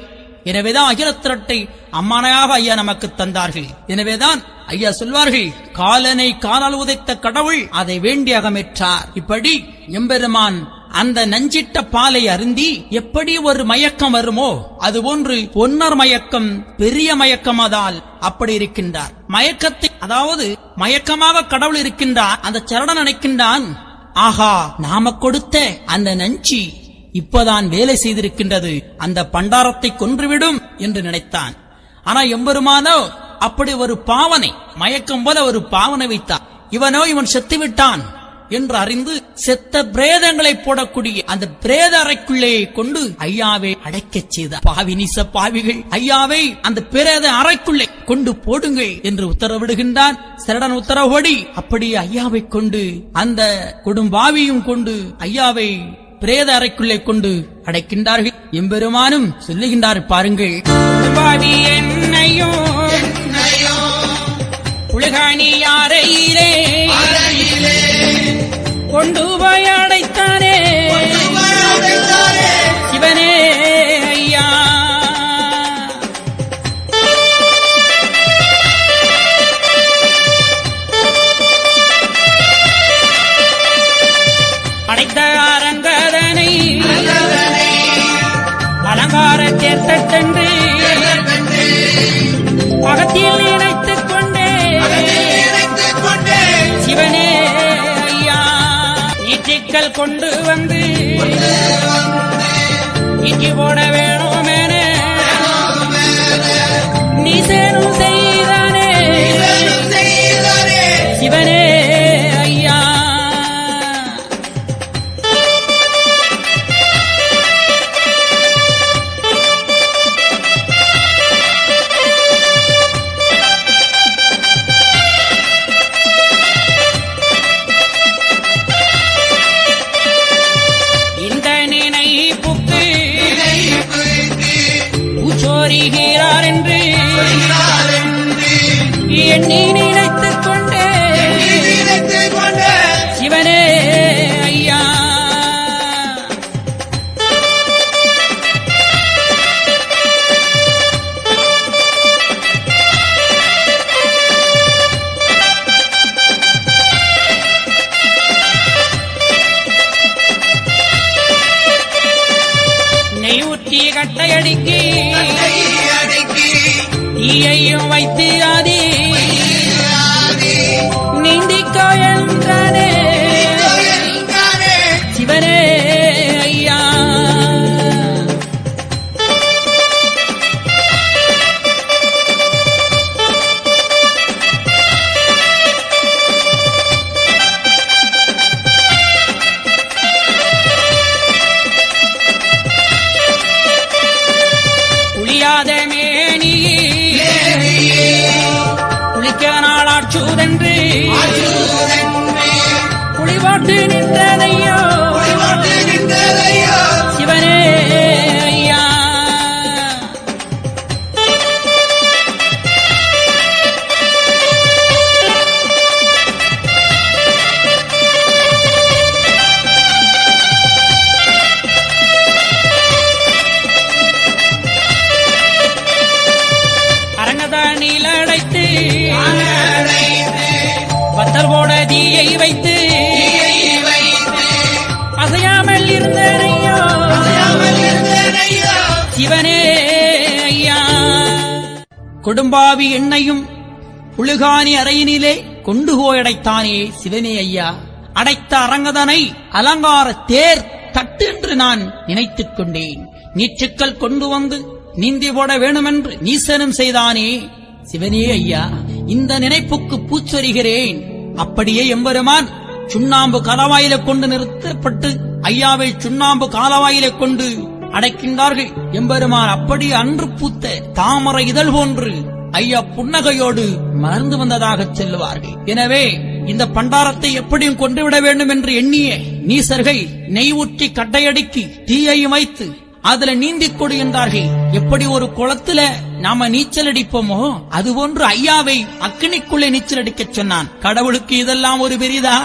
எனவேதான் அகில திரட்டை அம்மானையாக ஐயா நமக்கு தந்தார்கள். எனவேதான் ஐயா சொல்வார்கள், காலனை காலால் உதைத்த கடவுள் அதை வேண்டி அகமேற்றார். இப்படி எம்பெருமான் அந்த நஞ்சிட்ட பாலை அருந்தி எப்படி ஒரு மயக்கம் வருமோ அதுபோன்று பொன்னர் மயக்கம் பெரிய மயக்கமாதால் அப்படி இருக்கின்றார். மயக்கத்தை, அதாவது மயக்கமாக கடவுள் இருக்கின்றார். அந்த சரணன் நினைக்கின்றான், ஆகா நாம கொடுத்த அந்த நஞ்சி இப்பதான் வேலை செய்திருக்கின்றது, அந்த பண்டாரத்தை கொன்றுவிடும் என்று நினைத்தான். ஆனா எம்பெருமானோ அப்படி ஒரு பாவனை, மயக்கம் போல ஒரு பாவனை வைத்தான். இவன் செத்துவிட்டான் என்று அறிந்து செத்த பிரேதங்களை போடக்கூடிய அந்த பிரேத அறைக்குள்ளே கொண்டு ஐயாவை அடைக்கச் செய்தார். பாவி நீச பாவிகள், ஐயாவை அந்த பிரேத அறைக்குள்ளே கொண்டு போடுங்கள் என்று உத்தரவிடுகின்றான். சரடன் உத்தரவுபடி அப்படி ஐயாவை கொண்டு அந்த கொடும்பாவியும் கொண்டு ஐயாவை பிரேத அறைக்குள்ளே கொண்டு அடைக்கின்றார்கள். எம்பெருமானும் சொல்லுகின்றார், பாருங்கள், கொடும்பாவி என்னையோ உலகாணி யாரையிலே கொண்டு போய் அடைத்தானே சிவனே ஐயா. அடைத்த அரங்கதனை அலங்கார தேர்த்தென்று அகத்தில் இணைத்துக் கொண்டே சிவனே ஐயா. நீட்டிக்கல் கொண்டு வந்து நீக்கி போட வேணுமென நீசனும் செய்தானே சிவனே ஐயா. பூச்சோரிகிறார் என்று எண்ணி நினைத்துக் கொண்டே சிவனே ஐயா. நெய்யூற்றி கட்டையடிக்கி ஈயையும் வைத்து ஆதி நீந்திக்கோ என்றானே சிவனே ஐயா. புளியாத மேனி குளிக்க நாளாட்சூதென்று குளிவாட்டு நின்றதையோ சிவனே ஐயா. அரங்கதானில் அடைத்து பத்தர் போட தீயை வைத்து அசையாமல் இருந்தனையோ சிவனே ஐயா. கொடும்பாவி எண்ணையும் புழுகானி அறையினிலே கொண்டு போய் அடைத்தானே சிவனே ஐயா. அடைத்த அரங்கதனை அலங்கார தேர் தட்டு என்று நான் நினைத்துக் கொண்டேன். நீற்றுக்கள் கொண்டு வந்து நீந்தி போட வேணுமென்று நீசனும் செய்தானே சிவனே ஐயா, இந்த நினைப்புக்கு பூச்சொரிகிறேன். அப்படியே எம்பெருமான் சுண்ணாம்பு காலவாயில கொண்டு நிறுத்தப்பட்டு ஐயாவை சுண்ணாம்பு காலவாயில கொண்டு அடைக்கின்றார்கள். எம்பெருமான் அப்படி அன்று பூத்த தாமரை இதழ் போன்று ஐயா புன்னகையோடு மறந்து வந்ததாக சொல்லுவார்கள். எனவே இந்த பண்டாரத்தை எப்படியும் கொண்டுவிட வேண்டும் என்று எண்ணிய நீசர்கள் நெய் ஊற்றி கட்டையடிக்கி தீயையும் வைத்து அதுல நீந்திக் கொடுகின்றார்கள். எப்படி ஒரு குளத்துல நாம நீச்சல் அடிப்போமோ அதுபோன்று ஐயாவை அக்கினிக்குள்ளே நீச்சல் அடிக்க சொன்னான். கடவுளுக்கு இதெல்லாம் ஒரு பெரிதா?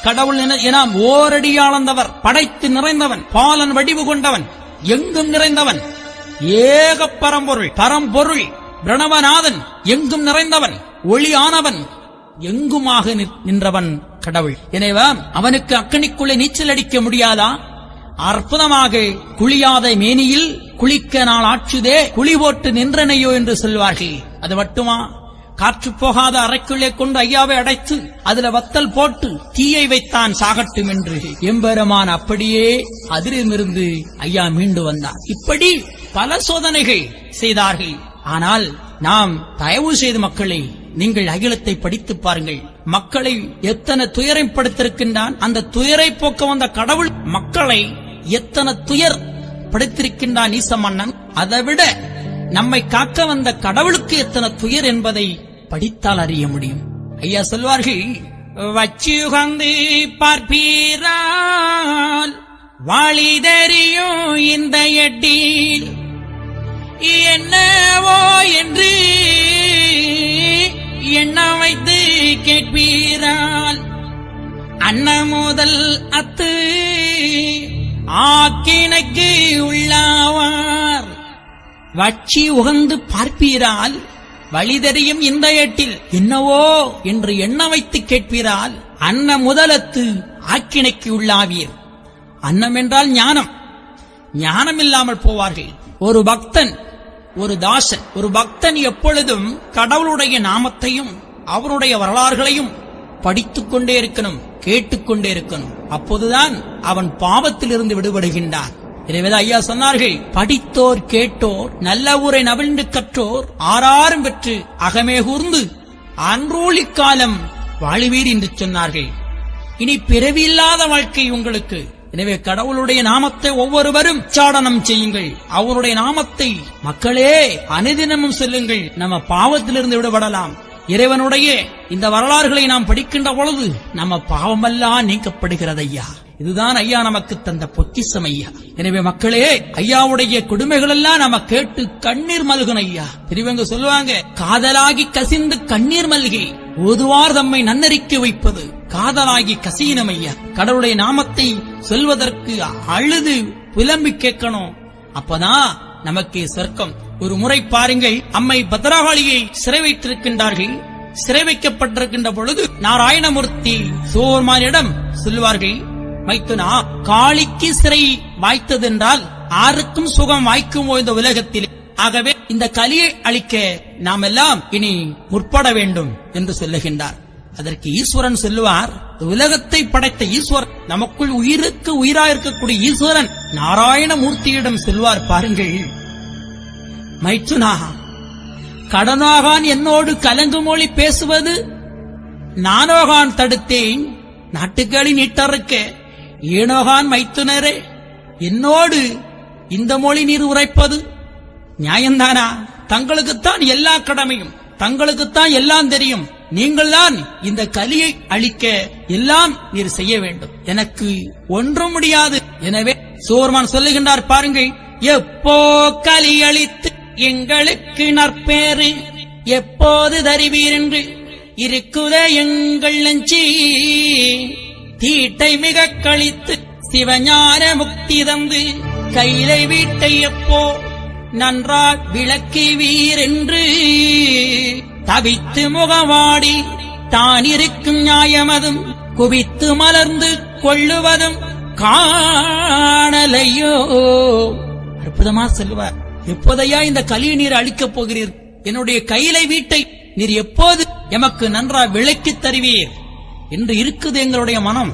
கடவுள் என ஓரடியாளந்தவர், படைத்து நிறைந்தவன், பாலன் வடிவு கொண்டவன், எங்கும் நிறைந்தவன், ஏக பரம்பொருள், பரம்பொருள், பிரணவநாதன், எங்கும் நிறைந்தவன், ஒளியானவன், எங்குமாக நின்றவன் கடவுள். எனவே அவனுக்கு அக்கனிக்குள்ளே நீச்சல் அடிக்க முடியாதா? அற்புதமாக குளியாத மேனியில் குளிக்க நாள் ஆட்சுதே குழி போட்டு நின்றனையோ என்று சொல்வார்கள். அது மட்டுமா? காற்று போகாத அறைக்குள்ளே கொண்டு ஐயாவை அடைத்து அதுல வத்தல் போட்டு தீயை வைத்தான் சாகட்டும் என்று எம்பெருமான் அப்படியே அதிலிருந்து ஐயா மீண்டு வந்தார். இப்படி பல சோதனைகள் செய்தார்கள். ஆனால் நாம் தயவு செய்து மக்களை, நீங்கள் அகிலத்தை படித்து பாருங்கள். மக்களை எத்தனை துயரை படுத்திருக்கின்றான். அந்த துயரை போக்க வந்த கடவுள் மக்களை எத்தனை துயர் படுத்திருக்கின்றான் ஈச மன்னன். அதைவிட நம்மை காக்க வந்த கடவுளுக்கு எத்தனை துயர் என்பதை படித்தால் அறிய முடியும். ஐயா சொல்வார்கள், வச்சுகந்து பார்ப்பீரால் வாழி தெரியும் இந்த எட்டில் என்னவோ என்று எண்ண வைத்து கேட்பீரால் அன்ன முதல் அத்து ஆக்கினைக்கு உள்ளாவார். வச்சி உகந்து பார்ப்பீரால் வழி தெரியும் இந்த எட்டில் என்னவோ என்று எண்ண வைத்து கேட்பீரால் அன்ன முதலத்து ஆக்கினைக்கு உள்ளாவீர். அன்னம் என்றால் ஞானம். ஞானம் இல்லாமல் போவார்கள். ஒரு பக்தன், ஒரு தாசன், ஒரு பக்தன் எப்பொழுதும் கடவுளுடைய நாமத்தையும் அவருடைய வரலாறுகளையும் படித்துக் கொண்டே இருக்கணும், கேட்டுக்கொண்டே இருக்கணும். அப்போதுதான் அவன் பாவத்திலிருந்து விடுபடுகின்றான். எனவே ஐயா சொன்னார்கள், படித்தோர் கேட்டோர் நல்ல ஊரை நவிழ்ந்து கற்றோர் ஆறாரும் பெற்று அகமே கூர்ந்து அன்றூழி காலம் வாழுவீர் என்று சொன்னார்கள். இனி பிறவியில்லாத வாழ்க்கை உங்களுக்கு. எனவே கடவுளுடைய நாமத்தை ஒவ்வொருவரும் உச்சாடனம் செய்யுங்கள். அவருடைய நாமத்தை மக்களே அனுதினமும் சொல்லுங்கள். நம்ம பாவத்திலிருந்து விடுபடலாம். இறைவனுடைய இந்த வரலாறுகளை நாம் படிக்கின்ற பொழுது நம்ம பாவமெல்லாம் நீக்கப்படுகிறது ஐயா. இதுதான் ஐயா நமக்கு தந்த பொக்கிஷம் ஐயா. எனவே மக்களே, ஐயாவுடைய கொடுமைகள் எல்லாம் நம்ம கேட்டு கண்ணீர் மல்கணும் ஐயா. பெரியவங்க சொல்லுவாங்க, காதலாகி கசிந்து கண்ணீர் மல்கி ஓதுவார் தம்மை நன்னறிக்க வைப்பது காதலாகி கசியினம் ஐயா. கடவுளுடைய நாமத்தை சொல்வதற்கு அழுது புலம்பி கேட்கணும். அப்பதான் நமக்கு சொர்க்கம். ஒரு முறை பாருங்கள், அம்மை பத்ரகாளியை சிறை வைத்திருக்கின்றார்கள். சிறை வைக்கப்பட்டிருக்கின்ற பொழுது நாராயணமூர்த்தி சோர்மானிடம் சொல்வார்கள், மைத்துனா, காளிக்கு சிறை வாய்த்ததென்றால் ஆருக்கும் சுகம் வாய்க்குமோ இந்த உலகத்தில்? ஆகவே இந்த கலியை அழிக்க நாம் எல்லாம் இனி முற்பட வேண்டும் என்று சொல்லுகின்றார். அதற்கு ஈஸ்வரன் சொல்லுவார், உலகத்தை படைத்த ஈஸ்வரன், நமக்குள் உயிருக்கு உயிராயிருக்கக்கூடிய ஈஸ்வரன் நாராயணமூர்த்தியிடம் சொல்வார், பாருங்கள் மைத்துனா, கடனாகான் என்னோடு கலங்கு மொழி பேசுவது நானோகான் தடுத்தேன், நாட்டுக்களின் இட்டறுக்க ஏனோகான் மைத்துனரே என்னோடு இந்த மொழி நீர் உரைப்பது நியாயம்தானா? தங்களுக்குத்தான் எல்லா கடமையும், தங்களுக்குத்தான் எல்லாம் தெரியும். நீங்கள் தான் இந்த கலியை அழிக்க எல்லாம் நீர் செய்ய வேண்டும். எனக்கு ஒன்றும் முடியாது. எனவே சோர்மான் சொல்லுகின்றார், பாருங்கள், எப்போ கலி அழித்து எங்களுக்கு நற்பேறு எப்போது தருவீர் என்று இருக்குதே எங்கள் நெஞ்சி, தீட்டை மிக கழித்து சிவஞான முக்தி தந்து கையிலை வீட்டை எப்போ நன்றா விளக்கி வீரென்று தவித்து முகவாடி தான் இருக்கும் நியாயமதும் குவித்து மலர்ந்து கொள்ளுவதும் காணலையோ. அற்புதமா சொல்லுவார், எப்போதையா இந்த கலியை நீர் அழிக்கப் போகிறீர்? என்னுடைய கையிலை வீட்டை நீர் எப்போது எமக்கு நன்றா விளக்கி தருவீர் என்று இருக்குது எங்களுடைய மனம்.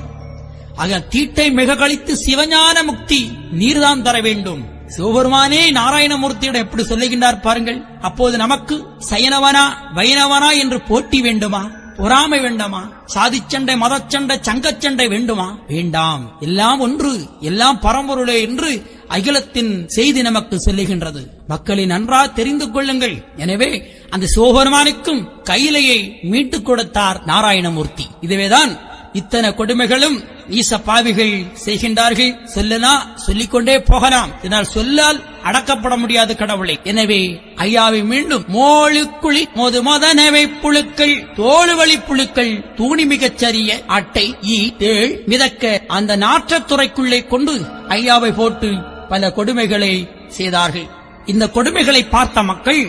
ஆக தீட்டை மிக கழித்து சிவஞான முக்தி நீர்தான் தர வேண்டும். சிவபெருமானே நாராயணமூர்த்தியிடம் எப்படி சொல்லுகின்றார் பாருங்கள். அப்போது நமக்கு சயனவனா வைணவனா என்று போட்டி வேண்டுமா? பொறாமை வேண்டாமா? சாதிச்சண்டை, மதச்சண்டை, சங்கச்சண்டை வேண்டுமா? வேண்டாம். எல்லாம் ஒன்று, எல்லாம் பரம்பொருளே என்று அகிலத்தின் செய்தி நமக்கு சொல்லுகின்றது. மக்களை நன்றாக தெரிந்து கொள்ளுங்கள். எனவே அந்த சிவபெருமானுக்கும் கையிலையை மீட்டுக் கொடுத்தார் நாராயணமூர்த்தி. இதுவேதான் இத்தனை கொடுமைகளும் ஈச பாவிகள் செய்கின்றார்கள். சொல்லனா சொல்லிக்கொண்டே போகலாம். இதனால் சொல்லால் அடக்கப்பட முடியாது கடவுளை. எனவே ஐயாவை மீண்டும் மோழுக்குழி மோது மதனவை புழுக்கள் தோளுவழி புழுக்கள் தூணி மிகச் சரிய அட்டை ஈ தேள் மிதக்க அந்த நாற்றத்துறைக்குள்ளே கொண்டு ஐயாவை போட்டு பல கொடுமைகளை செய்தார்கள். இந்த கொடுமைகளை பார்த்த மக்கள்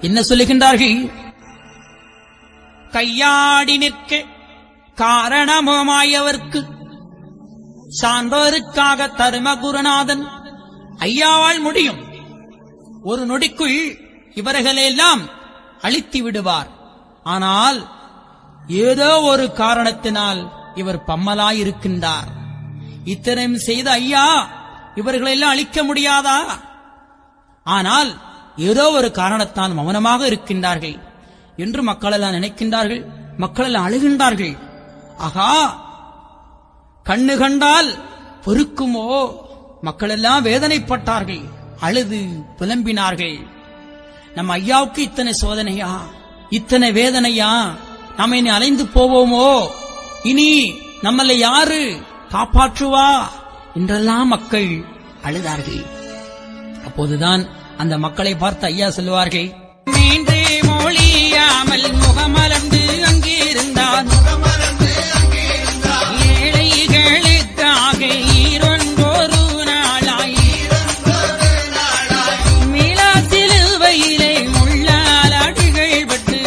என்ன சொல்லுகின்றார்கள்? கையாடி நிற்க காரணமாயவர்க்கு சான்றோருக்காக தரும குருநாதன் ஐயாவால் முடியும். ஒரு நொடிக்குள் இவர்களெல்லாம் அழித்து விடுவார். ஆனால் ஏதோ ஒரு காரணத்தினால் இவர் பம்மலாயிருக்கின்றார். இத்தனையும் செய்த ஐயா இவர்களெல்லாம் அழிக்க முடியாதா? ஆனால் ஏதோ ஒரு காரணத்தால் மௌனமாக இருக்கின்றார்கள் என்று மக்கள் எல்லாம் நினைக்கின்றார்கள். மக்கள் எல்லாம் அழுகின்றார்கள். ஆகா, கண்ணு கண்டால் பொறுக்குமோ? மக்கள் எல்லாம் வேதனைப்பட்டார்கள், அழுது புலம்பினார்கள். நம்ம ஐயாவுக்கு இத்தனை சோதனையா, இத்தனை வேதனையா? நம்ம இனி அலைந்து போவோமோ? இனி நம்மளை யாரு காப்பாற்றுவா என்றெல்லாம் மக்கள் அழுதார்கள். அப்போதுதான் அந்த மக்களை பார்த்து ஐயா சொல்லுவார்கள், மீன்றே மொழியாமல் முகமலர்ந்து அங்கிருந்தான் ஏழைகளுக்காக ஈரொன்றொரு நாளாய் மீளா சிலுவையிலே முள்ளால் அடிகள் பட்டு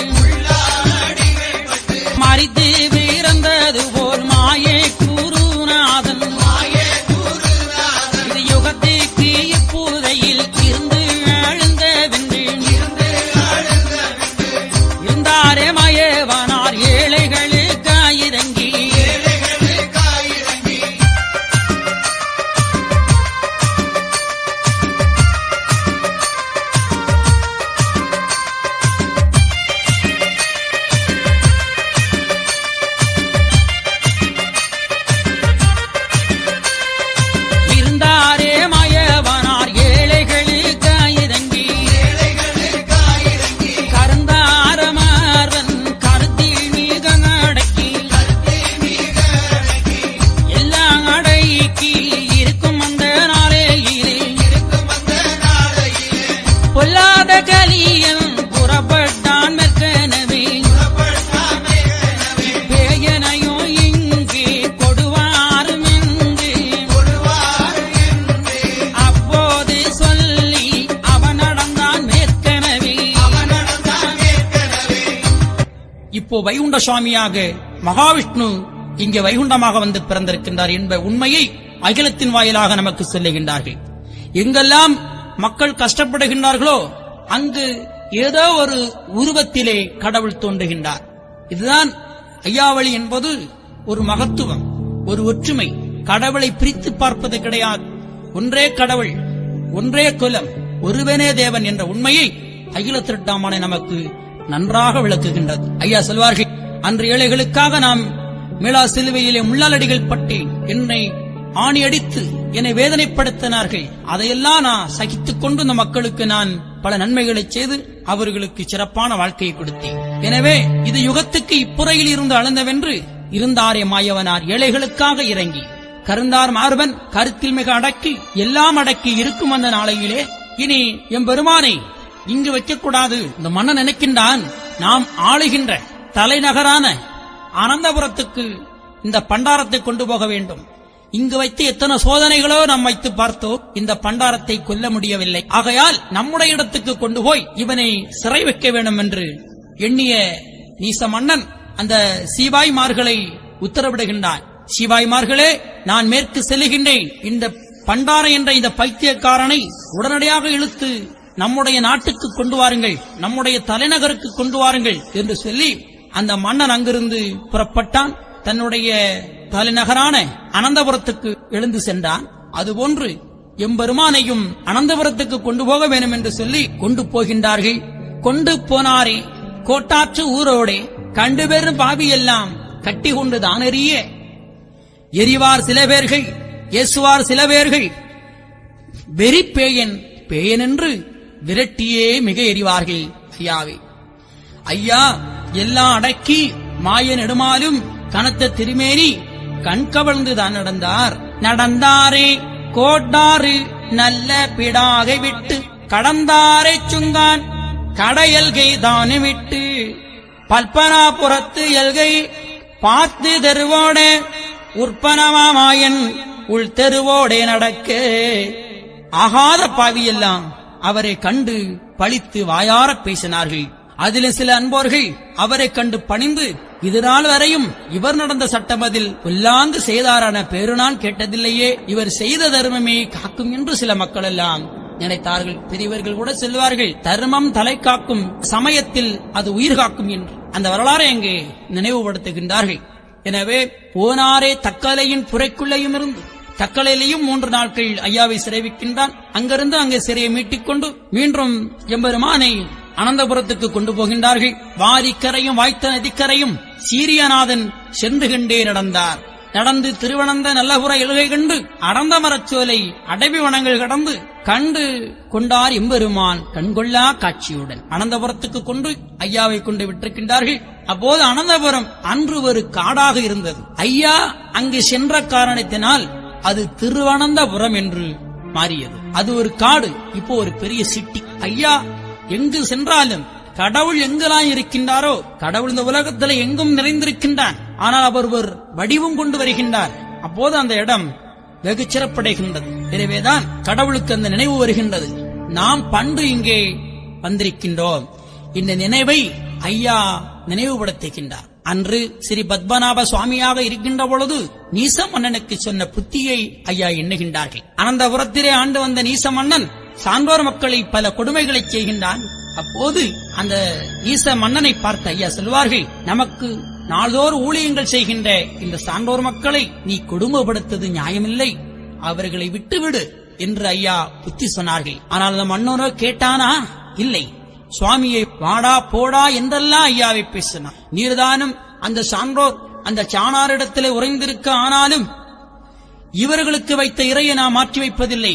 மறித்து பிறந்தது போல் மாயே குருநாதன் இது யுகத்துக்கு இப்பூதையில் இருந்து அழுந்தவென்று இருந்தாரே மயவனார் ஏழைகளுக்காயிரங்கி இருந்தாரே மயவனார் ஏழைகளுக்காயிரங்கி கருந்தாரமார்வன் கருத்தில் மிக அடக்கி எல்லாம் அடக்கி இருக்கும் அந்த நாளையிலே பொல்லாத கலியன் புறப்பட்டான் மெற்கனவே பேயனையும் இங்கே கொடுவாரும் என்று அப்போது சொல்லி அவன் நடந்தான் மேற்கனவே. இப்போ வைகுண்ட சுவாமியாக மகாவிஷ்ணு இங்கே வைகுண்டமாக வந்து பிறந்திருக்கின்றார் என்ற உண்மையை அகிலத்தின் வாயிலாக நமக்கு சொல்லுகின்றார்கள். எங்கெல்லாம் மக்கள் கஷ்டப்படுகின்றார்களோ அங்கு ஏதோ ஒரு உருவத்திலே கடவுள் தோன்றுகின்றார். இதுதான் ஐயாவளி என்பது ஒரு மகத்துவம், ஒரு ஒற்றுமை. கடவுளை பிரித்து பார்ப்பது கிடையாது. ஒன்றே கடவுள், ஒன்றே குலம், ஒருவனே தேவன் என்ற உண்மையை அகிலத்திரட்டாமனை நமக்கு நன்றாக விளக்குகின்றது. ஐயா சொல்வார்கள், அன்று ஏழைகளுக்காக நாம் மீளா சிலுவையிலே முள்ளாலடிகள் பட்டேன், என்னை ஆணி அடித்து என்னை வேதனைப்படுத்தினார்கள். அதையெல்லாம் நான் சகித்துக் கொண்டு இந்த மக்களுக்கு நான் பல நன்மைகளை செய்து அவர்களுக்கு சிறப்பான வாழ்க்கையை கொடுத்தேன். எனவே இது யுகத்துக்கு இப்புறையில் இருந்து அளந்தவென்று இருந்தாரே மாயவனார் ஏழைகளுக்காக இறங்கி கருந்தார் மார்பன் கருத்தில் மிக அடக்கி எல்லாம் அடக்கி இருக்கும் அந்த நாளையிலே இனி எம்பெருமானை இங்கு வைக்கக்கூடாது. இந்த மன்னன் நினைக்கின்றான், நாம் ஆளுகின்ற தலைநகரான அனந்தபுரத்துக்கு இந்த பண்டாரத்தை கொண்டு போக வேண்டும். இங்கு வைத்து எத்தனை சோதனைகளோ நாம் வைத்து பார்த்தோம், இந்த பண்டாரத்தை கொல்ல முடியவில்லை. ஆகையால் நம்முடைய இடத்துக்கு கொண்டு போய் இவனை சிறை வைக்க வேண்டும் என்று எண்ணிய நீச மன்னன் அந்த சீவாய்மார்களை உத்தரவிடுகின்றான். சீவாய்மார்களே, நான் மேற்கு செல்லுகின்றேன், இந்த பண்டார என்ற இந்த பைத்தியக்காரனை உடனடியாக இழுத்து நம்முடைய நாட்டுக்கு கொண்டு வாருங்கள், நம்முடைய தலைநகருக்கு கொண்டு வாருங்கள் என்று சொல்லி அந்த மன்னன் அங்கிருந்து புறப்பட்டான். தன்னுடைய தலைநகரான அனந்தபுரத்துக்கு எழுந்து சென்றான். அதுபோன்று எம்பெருமானையும் அனந்தபுரத்துக்கு கொண்டு போக வேண்டும் என்று சொல்லி கொண்டு போகின்றார்கள். கொண்டு போனாரே கோட்டாற்று ஊரோடே கண்டு பெறும் பாவியெல்லாம் கட்டி கொண்டு தானறிய எரிவார் சில பேர்கள், ஏசுவார் சில பேர்கள். வெறி பேயன் பேயன் என்று விரட்டியே மிக எறிவார்கள். ஐயாவே, ஐயா எல்லாம் அடக்கி மாய நெடுமாலும் கனத்த திருமேனி கண்கவழ்ந்து தான் நடந்தாரே கோட்டாறு நல்ல பிடாகை விட்டு கடந்தாரை சுங்கான் கடையல்கை தானு விட்டு பல்பனாபுரத்து எல்கை பார்த்து தெருவோடே உற்பனமாயன் உள் தெருவோடே நடக்க ஆகாத பாவியெல்லாம் அவரை கண்டு பழித்து வாயார பேசினார்கள். அதில் சில அன்போர்கள் அவரை கண்டு பணிந்து இதுநாள் வரையும் இவர் நடந்த சட்டமதில் புல்லாங்கு செய்தாரான பேரு நான் கேட்டதில்லையே, இவர் செய்த தர்மமே காக்கும் என்று சில மக்கள் எல்லாம் நினைத்தார்கள். பெரியவர்கள் கூட செல்வார்கள், தர்மம் தலை காக்கும் சமயத்தில் அது உயிர் காக்கும் என்று அந்த வரலாறை அங்கே நினைவுபடுத்துகின்றார்கள். எனவே போனாரே தக்கலையின் புரைக்குள்ளையும் இருந்து தக்கலையிலையும் 3 நாட்கள் ஐயாவை சிறைவிக்கின்றான். அங்கிருந்து அங்கே சிறையை மீட்டிக்கொண்டு மீண்டும் எம்பெருமானை அனந்தபுரத்துக்கு கொண்டு போகின்றார்கள். வாரிக்கரையும் வாய்த்த நதிக்கரையும் சீரியநாதன் சென்று கண்டே நடந்தார். நடந்து திருவனந்த நல்லபுர எழுகை கண்டு அடர்ந்த மரச்சோலை அடைவி வனங்கள் கடந்து கண்டு கொண்டார் எம்பெருமான் கண்கொள்ளா காட்சியுடன் அனந்தபுரத்துக்கு கொண்டு ஐயாவை கொண்டு விட்டிருக்கின்றார்கள். அப்போது அனந்தபுரம் அன்று ஒரு காடாக இருந்தது. ஐயா அங்கு சென்ற காரணத்தினால் அது திருவனந்தபுரம் என்று மாறியது. அது ஒரு காடு, இப்போ ஒரு பெரிய சிட்டி. ஐயா எங்கு சென்றாலும் கடவுள் எங்கெல்லாம் இருக்கின்றாரோ, கடவுள் இந்த உலகத்தில் எங்கும் நிறைந்திருக்கின்றான். ஆனால் அவர் ஒரு வடிவம் கொண்டு வருகின்றார். அப்போது அந்த இடம் வெகு சிறப்படைகின்றது. எனவேதான் கடவுளுக்கு அந்த நினைவு வருகின்றது. நாம் பண்டு இங்கே வந்திருக்கின்றோம். இந்த நினைவை ஐயா நினைவுபடுத்துகின்றார். அன்று ஸ்ரீ பத்மநாப சுவாமியாக இருக்கின்ற பொழுது நீச மன்னனுக்கு சொன்ன புத்தியை ஐயா எண்ணுகின்றார்கள். அனந்தபுரத்திலே ஆண்டு வந்த நீச மன்னன் சான்றோர் மக்களை பல கொடுமைகளை செய்கின்றான். அப்போது அந்த ஈச மன்னனை பார்த்த ஐயா சொல்வார்கள், நமக்கு நாள்தோறு ஊழியங்கள் செய்கின்ற இந்த சான்றோர் மக்களை நீ கொடுமைப்படுத்தது நியாயமில்லை, அவர்களை விட்டுவிடு என்று ஐயா புத்தி சொன்னார்கள். ஆனால் அந்த மன்னனோ கேட்டானா? இல்லை. சுவாமியை வாடா போடா என்றெல்லாம் ஐயாவை பேசினார். நீர்தானும் அந்த சான்றோர் அந்த சாணாரிடத்திலே உறைந்திருக்க, ஆனாலும் இவர்களுக்கு வைத்த இறையை நான் மாற்றி வைப்பதில்லை,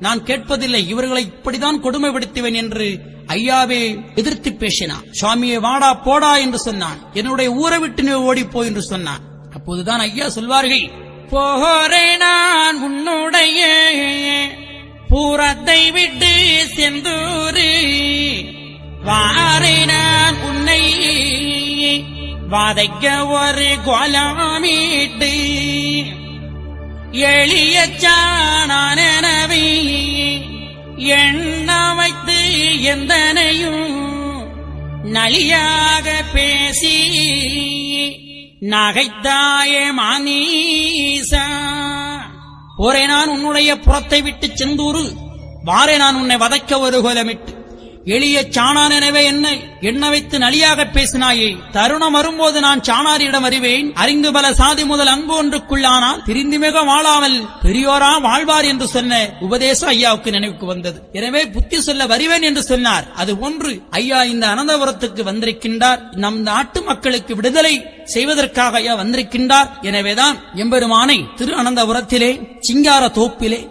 நான் கேட்பதில்லை, இவர்களை இப்படிதான் கொடுமைப்படுத்துவேன் என்று ஐயாவே எதிர்த்து பேசினான். சுவாமியை வாடா போடா என்று சொன்னான். என்னுடைய ஊரை விட்டு நீ ஓடிப்போ என்று சொன்னான். அப்போதுதான் ஐயா சொல்வார்கள், போரே நான் உன்னுடைய பூரத்தை விட்டு செந்தூரு, வாரே நான் உன்னை வாதைக்க ஒரு கோலமிட்டு, எளிய சாணனவே எண்ண வைத்து எந்தனையும் நலியாக பேசி நகைத்தாயே மானீசா. போரே நான் உன்னுடைய புறத்தை விட்டு செந்தூரு, வாரே நான் உன்னை வதைக்க ஒரு கோலமிட்டு, எளிய சாணான் எனவே என்னை எண்ண வைத்து நலியாக பேசினாயே, தருணம் வரும்போது நான் சாணாரியிடம் அறிவேன், அறிந்து பல சாதி முதல் அன்பு ஒன்றுக்குள்ளானால் பிரிந்து மிக வாழாமல் பெரியோரா வாழ்வார் என்று சொன்ன உபதேசம் ஐயாவுக்கு நினைவுக்கு வந்தது. எனவே புத்தி சொல்ல வருவேன் என்று சொன்னார். அது ஒன்று ஐயா இந்த அனந்தபுரத்துக்கு வந்திருக்கின்றார். நம் நாட்டு மக்களுக்கு விடுதலை செய்வதற்காக ஐயா வந்திருக்கின்றார். எனவேதான் எம்பெருமானை திரு அனந்தபுரத்திலே சிங்கார தோப்பிலே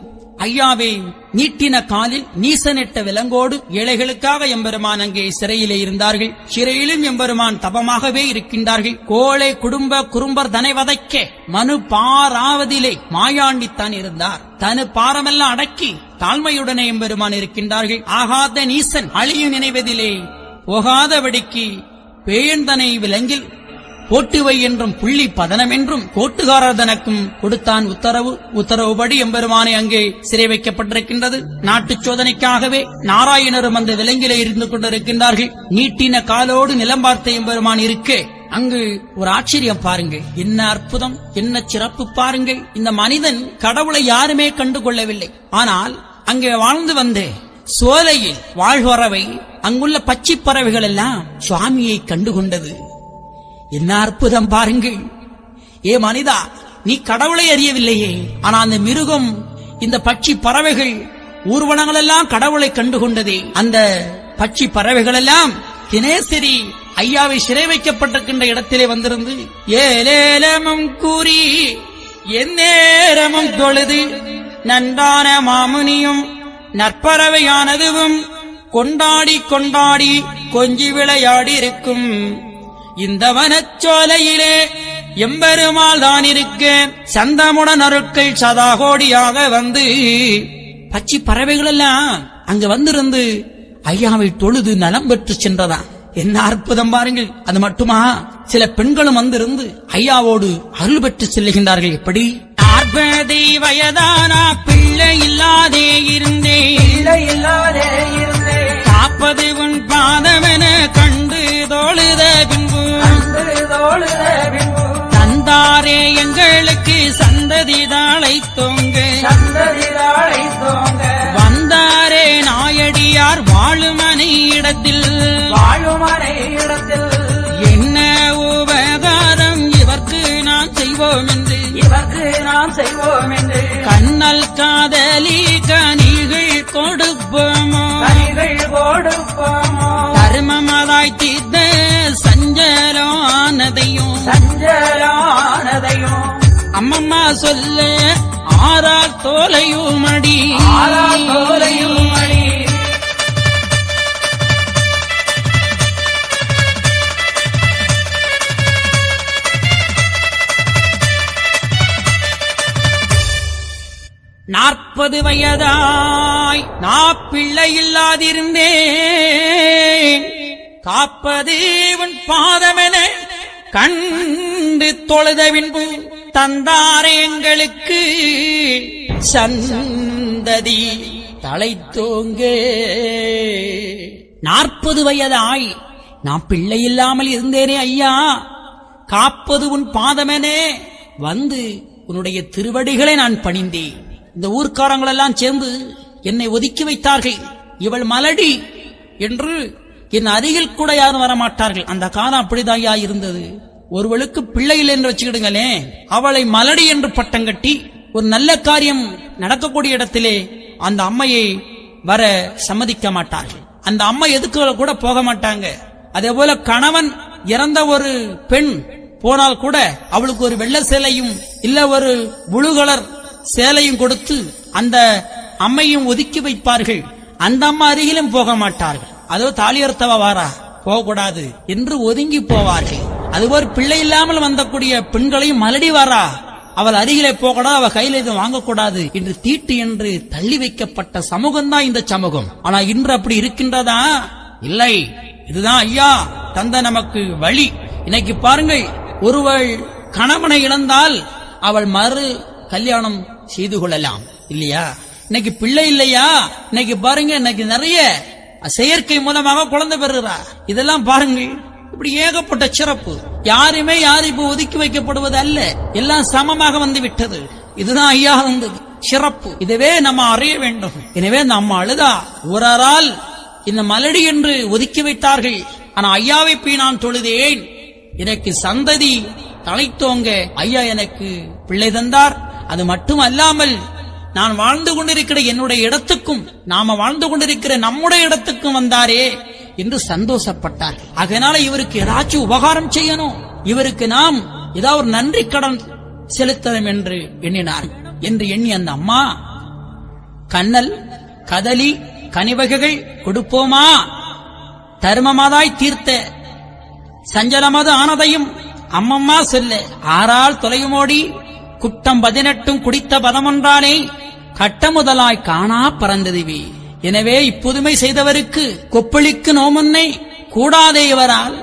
ஐயாவே நீட்டின காலில் நீசனிட்ட விலங்கோடு ஏழைகளுக்காக எம்பெருமான் அங்கே சிறையிலே இருந்தார்கள். சிறையிலும் எம்பெருமான் தபமாகவே இருக்கின்றார்கள். கோழை குடும்ப குறும்பர் தனை வதைக்க மனு பாராவதிலே மாயாண்டித்தான் இருந்தார். தனு பாரமெல்லாம் அடக்கி தாழ்மையுடனே எம்பெருமான் இருக்கின்றார்கள். ஆகாத நீசன் அழியும் நினைவதிலே போகாதபடிக்கு பேயந்தனை விலங்கில் போட்டுவை என்றும் புள்ளி பதனம் என்றும் கோட்டுகாரர் தனக்கும் கொடுத்தான் உத்தரவுபடி எம்பெருமானை அங்கே சிறை வைக்கப்பட்டிருக்கின்றது. நாட்டு சோதனைக்காகவே நாராயணரும் அந்த விலங்கிலே இருந்து கொண்டிருக்கின்றார்கள். நீட்டின காலோடு நிலம் பார்த்த எம்பெருமான் இருக்க அங்கு ஒரு ஆச்சரியம் பாருங்கள், என்ன அற்புதம், என்ன சிறப்பு பாருங்கள். இந்த மனிதன் கடவுளை யாருமே கண்டு கொள்ளவில்லை. ஆனால் அங்கே வாழ்ந்து வந்த சோலையில் வாழ்வரவை அங்குள்ள பச்சை பறவைகள் எல்லாம் சுவாமியை கண்டுகொண்டது. என்ன அற்புதம் பாருங்கள். ஏ மனிதா, நீ கடவுளை அறியவில்லையே, ஆனா அந்த மிருகம் இந்த பட்சி பறவைகள் ஊர்வலங்கள் எல்லாம் கடவுளை கண்டுகொண்டதே. அந்த பட்சி பறவைகள் எல்லாம் தினேசரி ஐயாவை சிறை வைக்கப்பட்டிருக்கின்ற இடத்திலே வந்திருந்து ஏலேலமும் கூறி எந்நேரமும் தொழுது நன்றான மாமுனியும் நற்பறவையானதுவும் கொண்டாடி கொண்டாடி கொஞ்சி விளையாடி இருக்கும் இந்த வனச்சோலையிலே எம்பெருமாள் தான் இருக்க சந்தமுடன் அருட்கள் சதாகோடியாக வந்து பட்சி பறவைகள் எல்லாம் அங்க வந்திருந்து ஐயாவை தொழுது நலம் பெற்று சென்றதா. என்ன அற்புதம் பாருங்கள். அது மட்டுமா, சில பெண்களும் வந்திருந்து ஐயாவோடு அருள் பெற்று செல்லுகின்றார்கள். எப்படி? 40 வயதானா பிள்ளை இல்லாதே இருந்தேன், காப்பது உன் பாதமென கண்டு தோழுத பின்பு தந்தாரே எங்களுக்கு சந்ததி தாளை தோங்க வந்தாரே நாயடியார் வாழுமனை இடத்தில் என்ன உபகாரம் இவர்க்கு நாம் செய்வோம் என்று கண்ணல் காதலி கனிகள் கொடுப்போமோ தர்மமதாய் தீர்த்த சஞ்சலானதையும் அம்மம்மா சொல்ல ஆறால் தோலையும் அடி 40 வயதாய் நான் பிள்ளை இல்லாதிருந்தேன், காப்பது உன் பாதமென கண்டு தொழுத பின்பு தந்தாரே எங்களுக்கு சந்ததி தலைத்தோங்க. 40 வயதாய் நான் பிள்ளை இல்லாமல் இருந்தேனே ஐயா, காப்பது உன் பாதமெனே வந்து உன்னுடைய திருவடிகளை நான் பணிந்தேன். இந்த ஊர்க்காரங்களெல்லாம் சேர்ந்து என்னை ஒதுக்கி வைத்தார்கள். இவள் மலடி என்று என் அருகில் கூட யாரும் வரமாட்டார்கள். அந்த காலம் அப்படிதான் இருந்தது. ஒருவளுக்கு பிள்ளைகள் என்று வச்சுக்கிடுங்களே, அவளை மலடி என்று பட்டம் கட்டி ஒரு நல்ல காரியம் நடக்கக்கூடிய இடத்திலே அந்த அம்மையை வர சம்மதிக்க மாட்டார்கள். அந்த அம்மா எதுக்கு கூட போக மாட்டாங்க. அதே போல கணவன் இறந்த ஒரு பெண் போனால் கூட அவளுக்கு ஒரு வெள்ளை சேலையும் இல்ல ஒரு ப்ளூ கலர் சேலையும் கொடுத்து அந்த அம்மையும் ஒதுக்கி வைப்பார்கள். அந்த அம்மா அருகிலும் போக மாட்டார்கள். அதோ தாலியர்த்தவ வாரா போகக்கூடாது என்று ஒதுங்கி போவார்கள். அதுபோல் பிள்ளை இல்லாமல் வந்தக்கூடிய பெண்களையும் மலடி வாரா அவள் அருகிலே போகக்கூடாது, அவள் கையில எதுவும் வாங்கக்கூடாது என்று தீட்டு என்று தள்ளி வைக்கப்பட்ட சமூகம் தான் இந்த சமூகம். ஆனா இன்று அப்படி இருக்கின்றதா? இல்லை. இதுதான் ஐயா தந்த நமக்கு வழி. இன்னைக்கு பாருங்கள், ஒருவள் கணவனை இழந்தால் அவள் மறு கல்யாணம் செய்து கொள்ளலாம் இல்லையா? இன்னைக்கு பிள்ளை இல்லையா, இன்னைக்கு பாருங்க, இன்னைக்கு நிறைய செயற்கை மூலமாக குழந்தை பெறுகிறா. இதெல்லாம் பாருங்கள், இப்படி ஏகப்பட்ட சிறப்பு. யாருமே இப்ப ஒதுக்கி வைக்கப்படுவது அல்ல, எல்லாம் சமமாக வந்து விட்டது. இதுதான் ஐயா வந்தது சிறப்பு. இதுவே நம்ம அறிய வேண்டும். எனவே நம்ம அழுதா ஒரால் இந்த மலடி என்று ஒதுக்கி வைத்தார்கள். ஆனா ஐயாவை போய் நான் தொழுதேன், எனக்கு சந்ததி தலைத்தோங்க ஐயா எனக்கு பிள்ளை தந்தார். அது மட்டும் அல்லாமல் நான் வாழ்ந்து கொண்டிருக்கிற என்னுடைய இடத்துக்கும் நாம வாழ்ந்து கொண்டிருக்கிற நம்முடைய இடத்துக்கும் வந்தாரே என்று சந்தோஷப்பட்டார்கள். அதனால இவருக்கு ஏதாச்சும் உபகாரம் செய்யணும், இவருக்கு நாம் ஏதாவது ஒரு நன்றி கடன் செலுத்தணும் என்று எண்ணினார். என்று எண்ணி அந்த அம்மா கண்ணல் கதலி கனிவகைகள் கொடுப்போமா, தர்மமாதாய் தீர்த்த சஞ்சலமது ஆனதையும் அம்மம்மா சொல்ல ஆறால் தொலையுமோடி குட்டம் 18 குடித்த பதமொன்றானே கட்ட முதலாய் காணா பறந்ததுவே. எனவே இப்புதுமை செய்தவருக்கு கொப்பளிக்கு நோமுன்னை கூடாதே இவரால்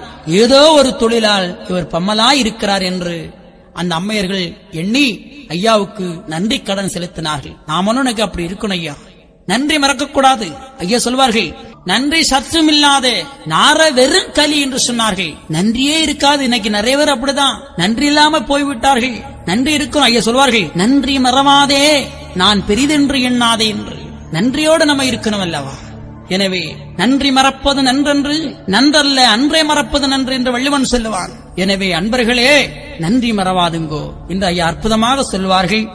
ஏதோ ஒரு தொழிலால் இவர் பம்மலாய் இருக்கிறார் என்று அந்த அம்மையர்கள் எண்ணி ஐயாவுக்கு நன்றி கடன் செலுத்தினார்கள். நாமளும் எனக்கு அப்படி இருக்கணும் ஐயா, நன்றி மறக்கக்கூடாது. ஐயா சொல்வார்கள், நன்றி சற்றும் இல்லாத நார வெறும் களி என்று சொன்னார்கள். நன்றியே இருக்காது. இன்னைக்கு நிறைய பேர் அப்படிதான் நன்றி இல்லாம போய்விட்டார்கள். நன்றி இருக்கும். ஐயா சொல்வார்கள், நன்றி மறவாதே நான் பெரிதென்று எண்ணாதே என்று. நன்றியோடு நம்ம இருக்கணும் அல்லவா? எனவே நன்றி மறப்பது நன்றன்று, நன்றல்ல அன்றே மறப்பது நன்று என்று வள்ளுவன் சொல்லுவான். எனவே அன்பர்களே, நன்றி மறவாதுங்கோ என்று ஐயா அற்புதமாக சொல்வார்கள்.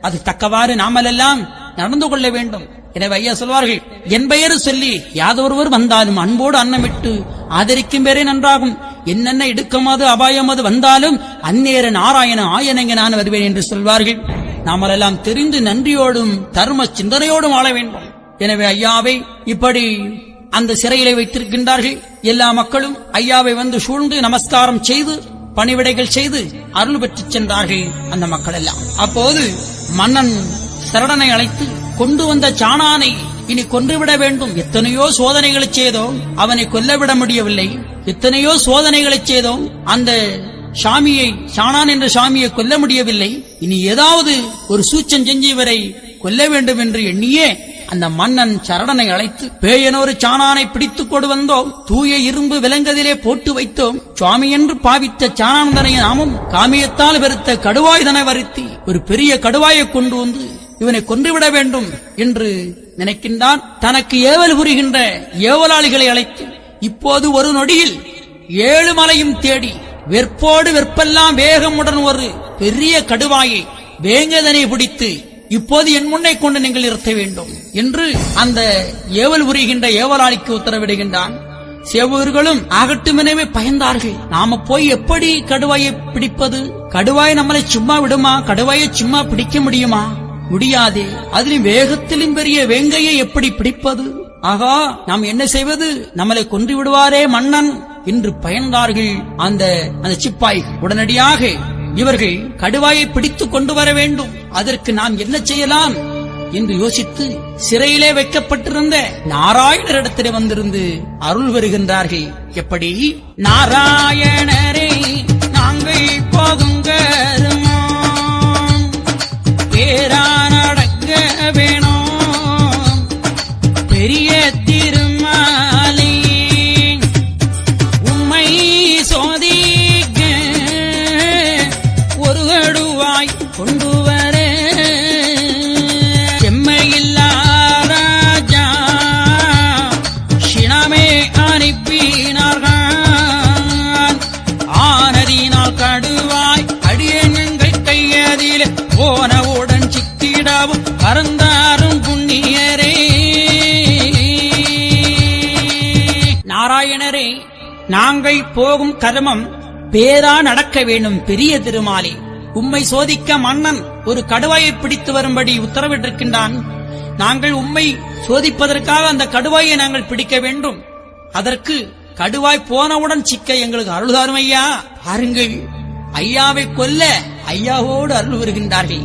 அது தக்கவாறு நாமெல்லாம் நடந்து கொள்ள வேண்டும். எனவே ஐயா சொல்வார்கள், என் பெயர் சொல்லி யாதொருவர் வந்தாலும் அன்போடு அன்னமிட்டு ஆதரிக்கும் பேரே நன்றாகும். என்னென்ன இடுக்கமாது அபாயமாது வந்தாலும் அந்நேர நாராயண ஆயனங்க நான் வருவேன் என்று சொல்வார்கள். நாமெல்லாம் தெரிந்து நன்றியோடும் தர்ம சிந்தனையோடும் வாழ வேண்டும். எனவே ஐயாவை இப்படி அந்த சிறையிலே வைத்திருக்கின்றார்கள். எல்லா மக்களும் ஐயாவை வந்து சூழ்ந்து நமஸ்காரம் செய்து பணிவிடைகள் செய்து அருள் பெற்று சென்றார்கள் அந்த மக்கள் எல்லாம். அப்போது மன்னன் சரடனை அழைத்து கொண்டு வந்த சாணானை இனி கொன்றுவிட வேண்டும். எத்தனையோ சோதனைகளை செய்தோம், அவனை கொல்லவிட முடியவில்லை. எத்தனையோ சோதனைகளை செய்தோம், அந்த சாணான் என்ற சாமியை கொல்ல முடியவில்லை. இனி ஏதாவது ஒரு சூச்சம் செஞ்சு இவரை கொல்ல வேண்டும் என்று எண்ணியே அந்த மன்னன் சரடனை அழைத்து, பேயனொரு சாணானை பிடித்துக் கொண்டு வந்தோம், தூய இரும்பு விலங்கதிலே போட்டு வைத்தோம், சுவாமி என்று பாவித்த சாணாந்தனை நாமும் காமியத்தால் வெறுத்த கடுவாயுதனை வருத்தி ஒரு பெரிய கடுவாயை கொண்டு வந்து இவனை கொன்றுவிட வேண்டும் என்று நினைக்கின்றான். தனக்கு ஏவல் புரிகின்ற ஏவலாளிகளை அழைத்து, இப்போது ஒரு நொடியில் 7 மலையும் தேடி வெற்போடு வெற்பெல்லாம் வேகமுடன் ஒரு பெரிய கடுவாயை வேங்கதனை பிடித்து இப்போது என் முன்னை கொண்டு நீங்கள் நிறுத்த வேண்டும் என்று அந்த ஏவல் புரிகின்ற ஏவலாளிக்கு உத்தரவிடுகின்றான். சேவகர்களும் ஆகட்டுமெனவே பயந்தார்கள். நாம போய் எப்படி கடுவாயை பிடிப்பது? கடுவாய் நம்மளை சும்மா விடுமா? கடுவாயை சும்மா பிடிக்க முடியுமா? முடியாதே. அதிலும் வேகத்திலும் பெரிய வேங்கையை எப்படி பிடிப்பது? ஆகா, நாம் என்ன செய்வது? நம்மளை கொன்று விடுவாரே மன்னன் என்று பயந்தார்கள் அந்த சிப்பாய். உடனடியாக இவர்கள் கடுவாயை பிடித்துக் கொண்டு வர வேண்டும். அதற்கு நாம் என்ன செய்யலாம் என்று யோசித்து சிறையிலே வைக்கப்பட்டிருந்த நாராயணரிடத்திலே வந்திருந்து அருள் வருகின்றார்கள். எப்படி? நாராயணரே, நாங்கள் போகுங்க பேரா நடக்க வேணும், பெரிய திருமாலை உம்மை சோதிக்க ஒரு கடுவாய் கொண்டு வர செம்மையில்லா ராஜா சினமே அனுப்பினார்கள். ஆனதினால் கடுவாய் அடியங்கள் கையதில் போனவுடன் சிக்கிடவும் பறந்தாரும் புண்ணியரே. நாராயணரே, நாங்கள் போகும் கர்மம் பேரா நடக்க வேண்டும். பெரிய திருமாலே, உம்மை சோதிக்க மன்னன் ஒரு கடுவாயை பிடித்து வரும்படி உத்தரவிட்டிருக்கின்றான். நாங்கள் உம்மை சோதிப்பதற்காக அந்த கடுவாயை நாங்கள் பிடிக்க வேண்டும். அதற்கு கடுவாய் போனவுடன் சிக்க எங்களுக்கு அருள்தாரும் ஐயா. பாருங்கள், ஐயாவை கொல்ல ஐயாவோடு அருள் வருகின்றார்கள்.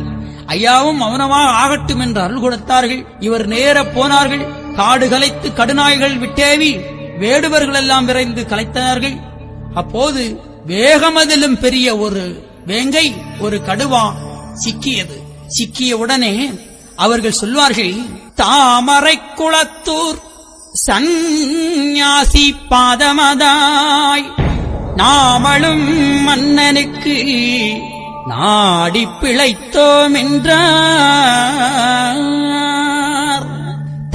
ஐயாவும் மௌனமாக ஆகட்டும் என்று அருள் கொடுத்தார்கள். இவர் நேர போனார்கள். காடு கலைத்து கடுநாய்கள் விட்டேவி வேடுவர்கள் எல்லாம் விரைந்து கலைத்தார்கள். அப்போது வேகமதிலும் பெரிய ஒரு வேங்கை, ஒரு கடுவா சிக்கியது. சிக்கிய உடனே அவர்கள் சொல்வார்கள், தாமரை குளத்தூர் சந்நியாசி பாதமதாய் நாமளும் மன்னனுக்கு நாடி பிழைத்தோம் என்றார்.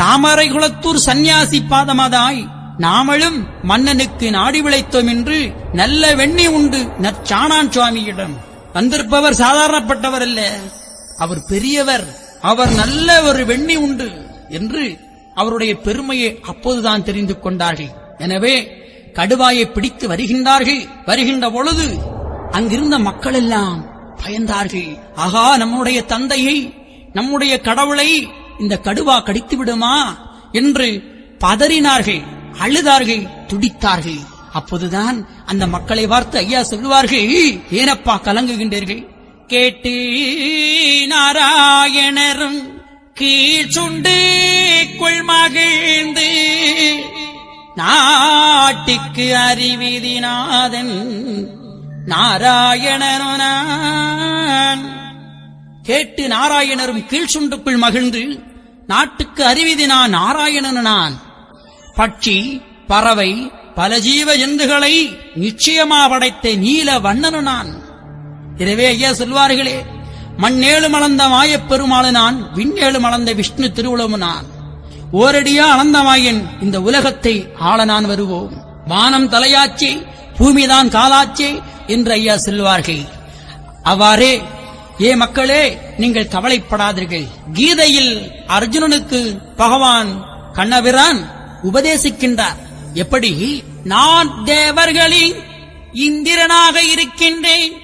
தாமரை குளத்தூர் சந்நியாசி பாதமதாய் நாமளும் மன்னனுக்கு நாடி விளைத்தோம் என்று நல்ல வெண்ணி உண்டு நற்சாணான் சுவாமியிடம் வந்திருப்பவர் சாதாரணப்பட்டவர் அல்ல, அவர் பெரியவர், அவர் நல்ல ஒரு வெண்ணி உண்டு என்று அவருடைய பெருமையை அப்போதுதான் தெரிந்து கொண்டார்கள். எனவே கடுவாயை பிடித்து வருகின்றார்கள். வருகின்ற பொழுது அங்கிருந்த மக்கள் எல்லாம் பயந்தார்கள். ஆகா, நம்முடைய தந்தையை, நம்முடைய கடவுளை இந்த கடுவா கடித்து விடுமா என்று பதறினார்கள், அழுதார்கள், துடித்தார்கள். அப்போதுதான் அந்த மக்களை பார்த்து ஐயா சொல்லுவார்கள், ஏனப்பா கலங்குகின்றீர்கள்? கேட்டு நாராயணரும் கீழ் சுண்டு கொள்மகிழ்ந்து நாட்டுக்கு அறிவிதிநாதன் நாராயணன். கேட்டு நாராயணரும் கீழ் சுண்டுக்குள் மகிழ்ந்து நாட்டுக்கு அறிவிதினா நாராயணன் நான். பட்சி பறவை பல ஜீவ ஜந்துகளை நிச்சயமா படைத்த நீல வண்ணனு நான். எனவே ஐயா சொல்வார்களே, மண்ணேழு மலர்ந்த மாயப்பெருமாளு நான், விண்ணேழு மலர்ந்த விஷ்ணு திருவுளமு நான். ஓரடியா அளந்தமாயன் இந்த உலகத்தை ஆள நான் வருவோம். வானம் தலையாச்சி பூமிதான் காலாச்சே என்று ஐயா சொல்வார்கள். அவ்வாறே ஏ மக்களே, நீங்கள் கவலைப்படாதீர்கள். கீதையில் அர்ஜுனனுக்கு பகவான் கண்ணபிரான் உபதேசிக்கின்றார். எப்படி? நான் தேவர்களில் இந்திரனாக இருக்கின்றேன்,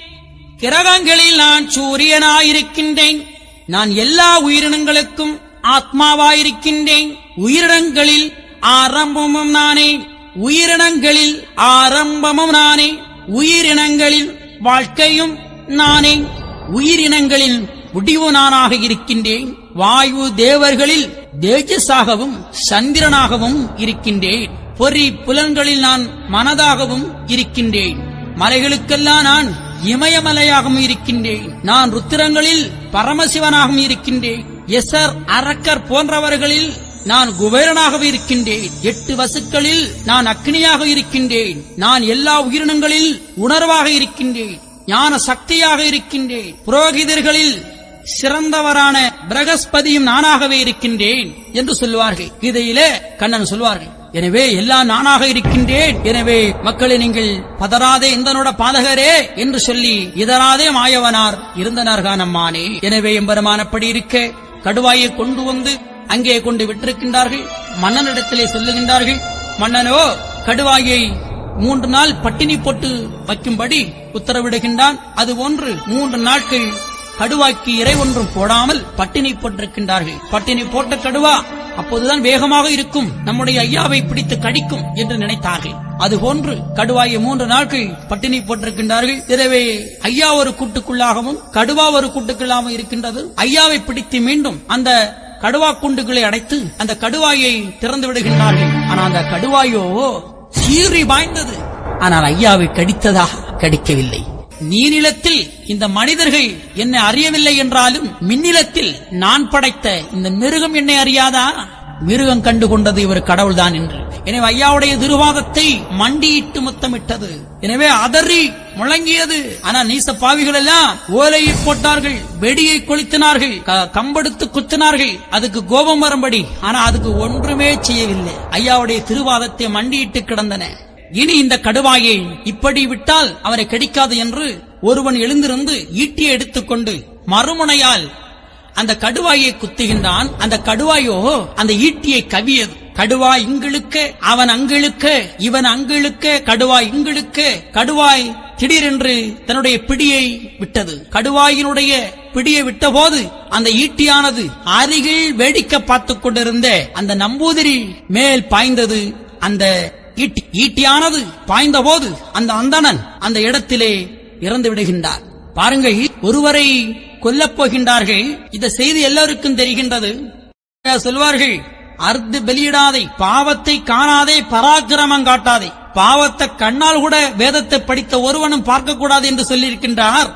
கிரகங்களில் நான் சூரியனாயிருக்கின்றேன், நான் எல்லா உயிரினங்களுக்கும் ஆத்மாவாயிருக்கின்றேன், உயிரினங்களில் ஆரம்பமும் நானே, உயிரினங்களில் ஆரம்பமும் நானே, உயிரினங்களில் வாழ்க்கையும் நானே, உயிரினங்களில் முடிவு நானாக இருக்கின்றேன். வாயு தேவர்களில் தேஜஸாகவும் சந்திரனாகவும் இருக்கின்றேன். பொறி புலன்களில் நான் மனதாகவும் இருக்கின்றேன். மலைகளுக்கெல்லாம் நான் இமயமலையாகவும் இருக்கின்றேன். நான் ருத்திரங்களில் பரமசிவனாகவும் இருக்கின்றேன். எசர் அரக்கர் போன்றவர்களில் நான் குபேரனாகவும் இருக்கின்றேன். 8 வசுக்களில் நான் அக்னியாக இருக்கின்றேன். நான் எல்லா உயிரினங்களில் உணர்வாக இருக்கின்றேன். ஞான சக்தியாக இருக்கின்றேன். புரோகிதர்களில் சிறந்தவரான பிரகஸ்பதியும் நானாகவே இருக்கின்றேன் என்று சொல்வார்கள். கீதையிலே கண்ணன் சொல்வார்கள். எனவே எல்லாம் நானாக இருக்கின்றேன். எனவே மக்களை நீங்கள் பதறாதே இந்தனோட பாதகரே என்று சொல்லி இதராதே மாயவனார் இருந்தனர் காணம்மானே. எனவே எம்பெருமானப்படி இருக்க கடுவாயை கொண்டு வந்து அங்கே கொண்டு விட்டிருக்கின்றார்கள். மன்னனிடத்திலே சொல்லுகின்றார்கள். மன்னனோ கடுவாயை 3 நாள் பட்டினி போட்டு வைக்கும்படி உத்தரவிடுகின்றான். அது ஒன்று 3 நாட்கள் கடுவாய்க்கு இறை ஒன்றும் போடாமல் பட்டினி போட்டிருக்கின்றார்கள். பட்டினி போட்ட கடுவா அப்போதுதான் வேகமாக இருக்கும், நம்முடைய ஐயாவை பிடித்து கடிக்கும் என்று நினைத்தார்கள். அதுபோன்று கடுவாயை 3 நாட்கள் பட்டினி போட்டிருக்கின்றார்கள். எனவே ஐயா ஒரு கூட்டுக்குள்ளாகவும் கடுவா ஒரு கூட்டுக்குள்ளாகவும் இருக்கின்றது. ஐயாவை பிடித்து மீண்டும் அந்த கடுவா கூண்டுகளை அடைத்து அந்த கடுவாயை திறந்து விடுகின்றார்கள். ஆனால் அந்த கடுவாயோ சீறி பாய்ந்தது. ஆனால் ஐயாவை கடித்ததா? கடிக்கவில்லை. நீரிலத்தில் இந்த மனிதர்கள் என்னை அறியவில்லை என்றாலும் மின்னிலத்தில் நான் படைத்த இந்த மிருகம் என்னை அறியாதா? மிருகம் கண்டுகொண்டது இவர் கடவுள்தான் என்று. எனவே ஐயாவுடைய திருவாதத்தை மண்டியிட்டு முத்தமிட்டது. எனவே அதறி முழங்கியது. ஆனா நீச பாவிகள் எல்லாம் ஓலையை போட்டார்கள், வெடியை கொளுத்தினார்கள், கம்பெடுத்து குத்தினார்கள், அதுக்கு கோபம் வரும்படி. ஆனா அதுக்கு ஒன்றுமே செய்யவில்லை. ஐயாவுடைய திருவாதத்தை மண்டியிட்டு கிடந்தன. இனி இந்த கடுவாயை இப்படி விட்டால் அவரை கடிக்காது என்று ஒருவன் எழுந்திருந்து ஈட்டியை எடுத்துக்கொண்டு மறுமுனையால் அந்த கடுவாயை குத்துகின்றான். அந்த கடுவாயோ அந்த ஈட்டியை கவியது. கடுவாய் இங்கிழுக்க, அவன் அங்கிழுக்க, இவன் அங்கிழுக்க, கடுவாய் இங்கிழுக்க. கடுவாய் திடீரென்று தன்னுடைய பிடியை விட்டது. கடுவாயினுடைய பிடியை விட்ட போது அந்த ஈட்டியானது அருகில் வேடிக்கை பார்த்துக் கொண்டிருந்த அந்த நம்பூதிரி மேல் பாய்ந்தது. அந்த ஈட்டியானது பாய்ந்த போது அந்த அந்தணன் அந்த இடத்திலே இறந்து விடுகின்றார். பாருங்கள், ஒருவரை கொல்லப் போகின்றார்கள். இந்த செய்தி எல்லாருக்கும் தெரிகின்றது. சொல்வார்கள், அர்த்து வெளியிடாதே, பாவத்தை காணாதே, பராக்கிரமம் காட்டாதே. பாவத்தை கண்ணால் கூட வேதத்தை படித்த ஒருவனும் பார்க்க கூடாது என்று சொல்லியிருக்கின்றார்.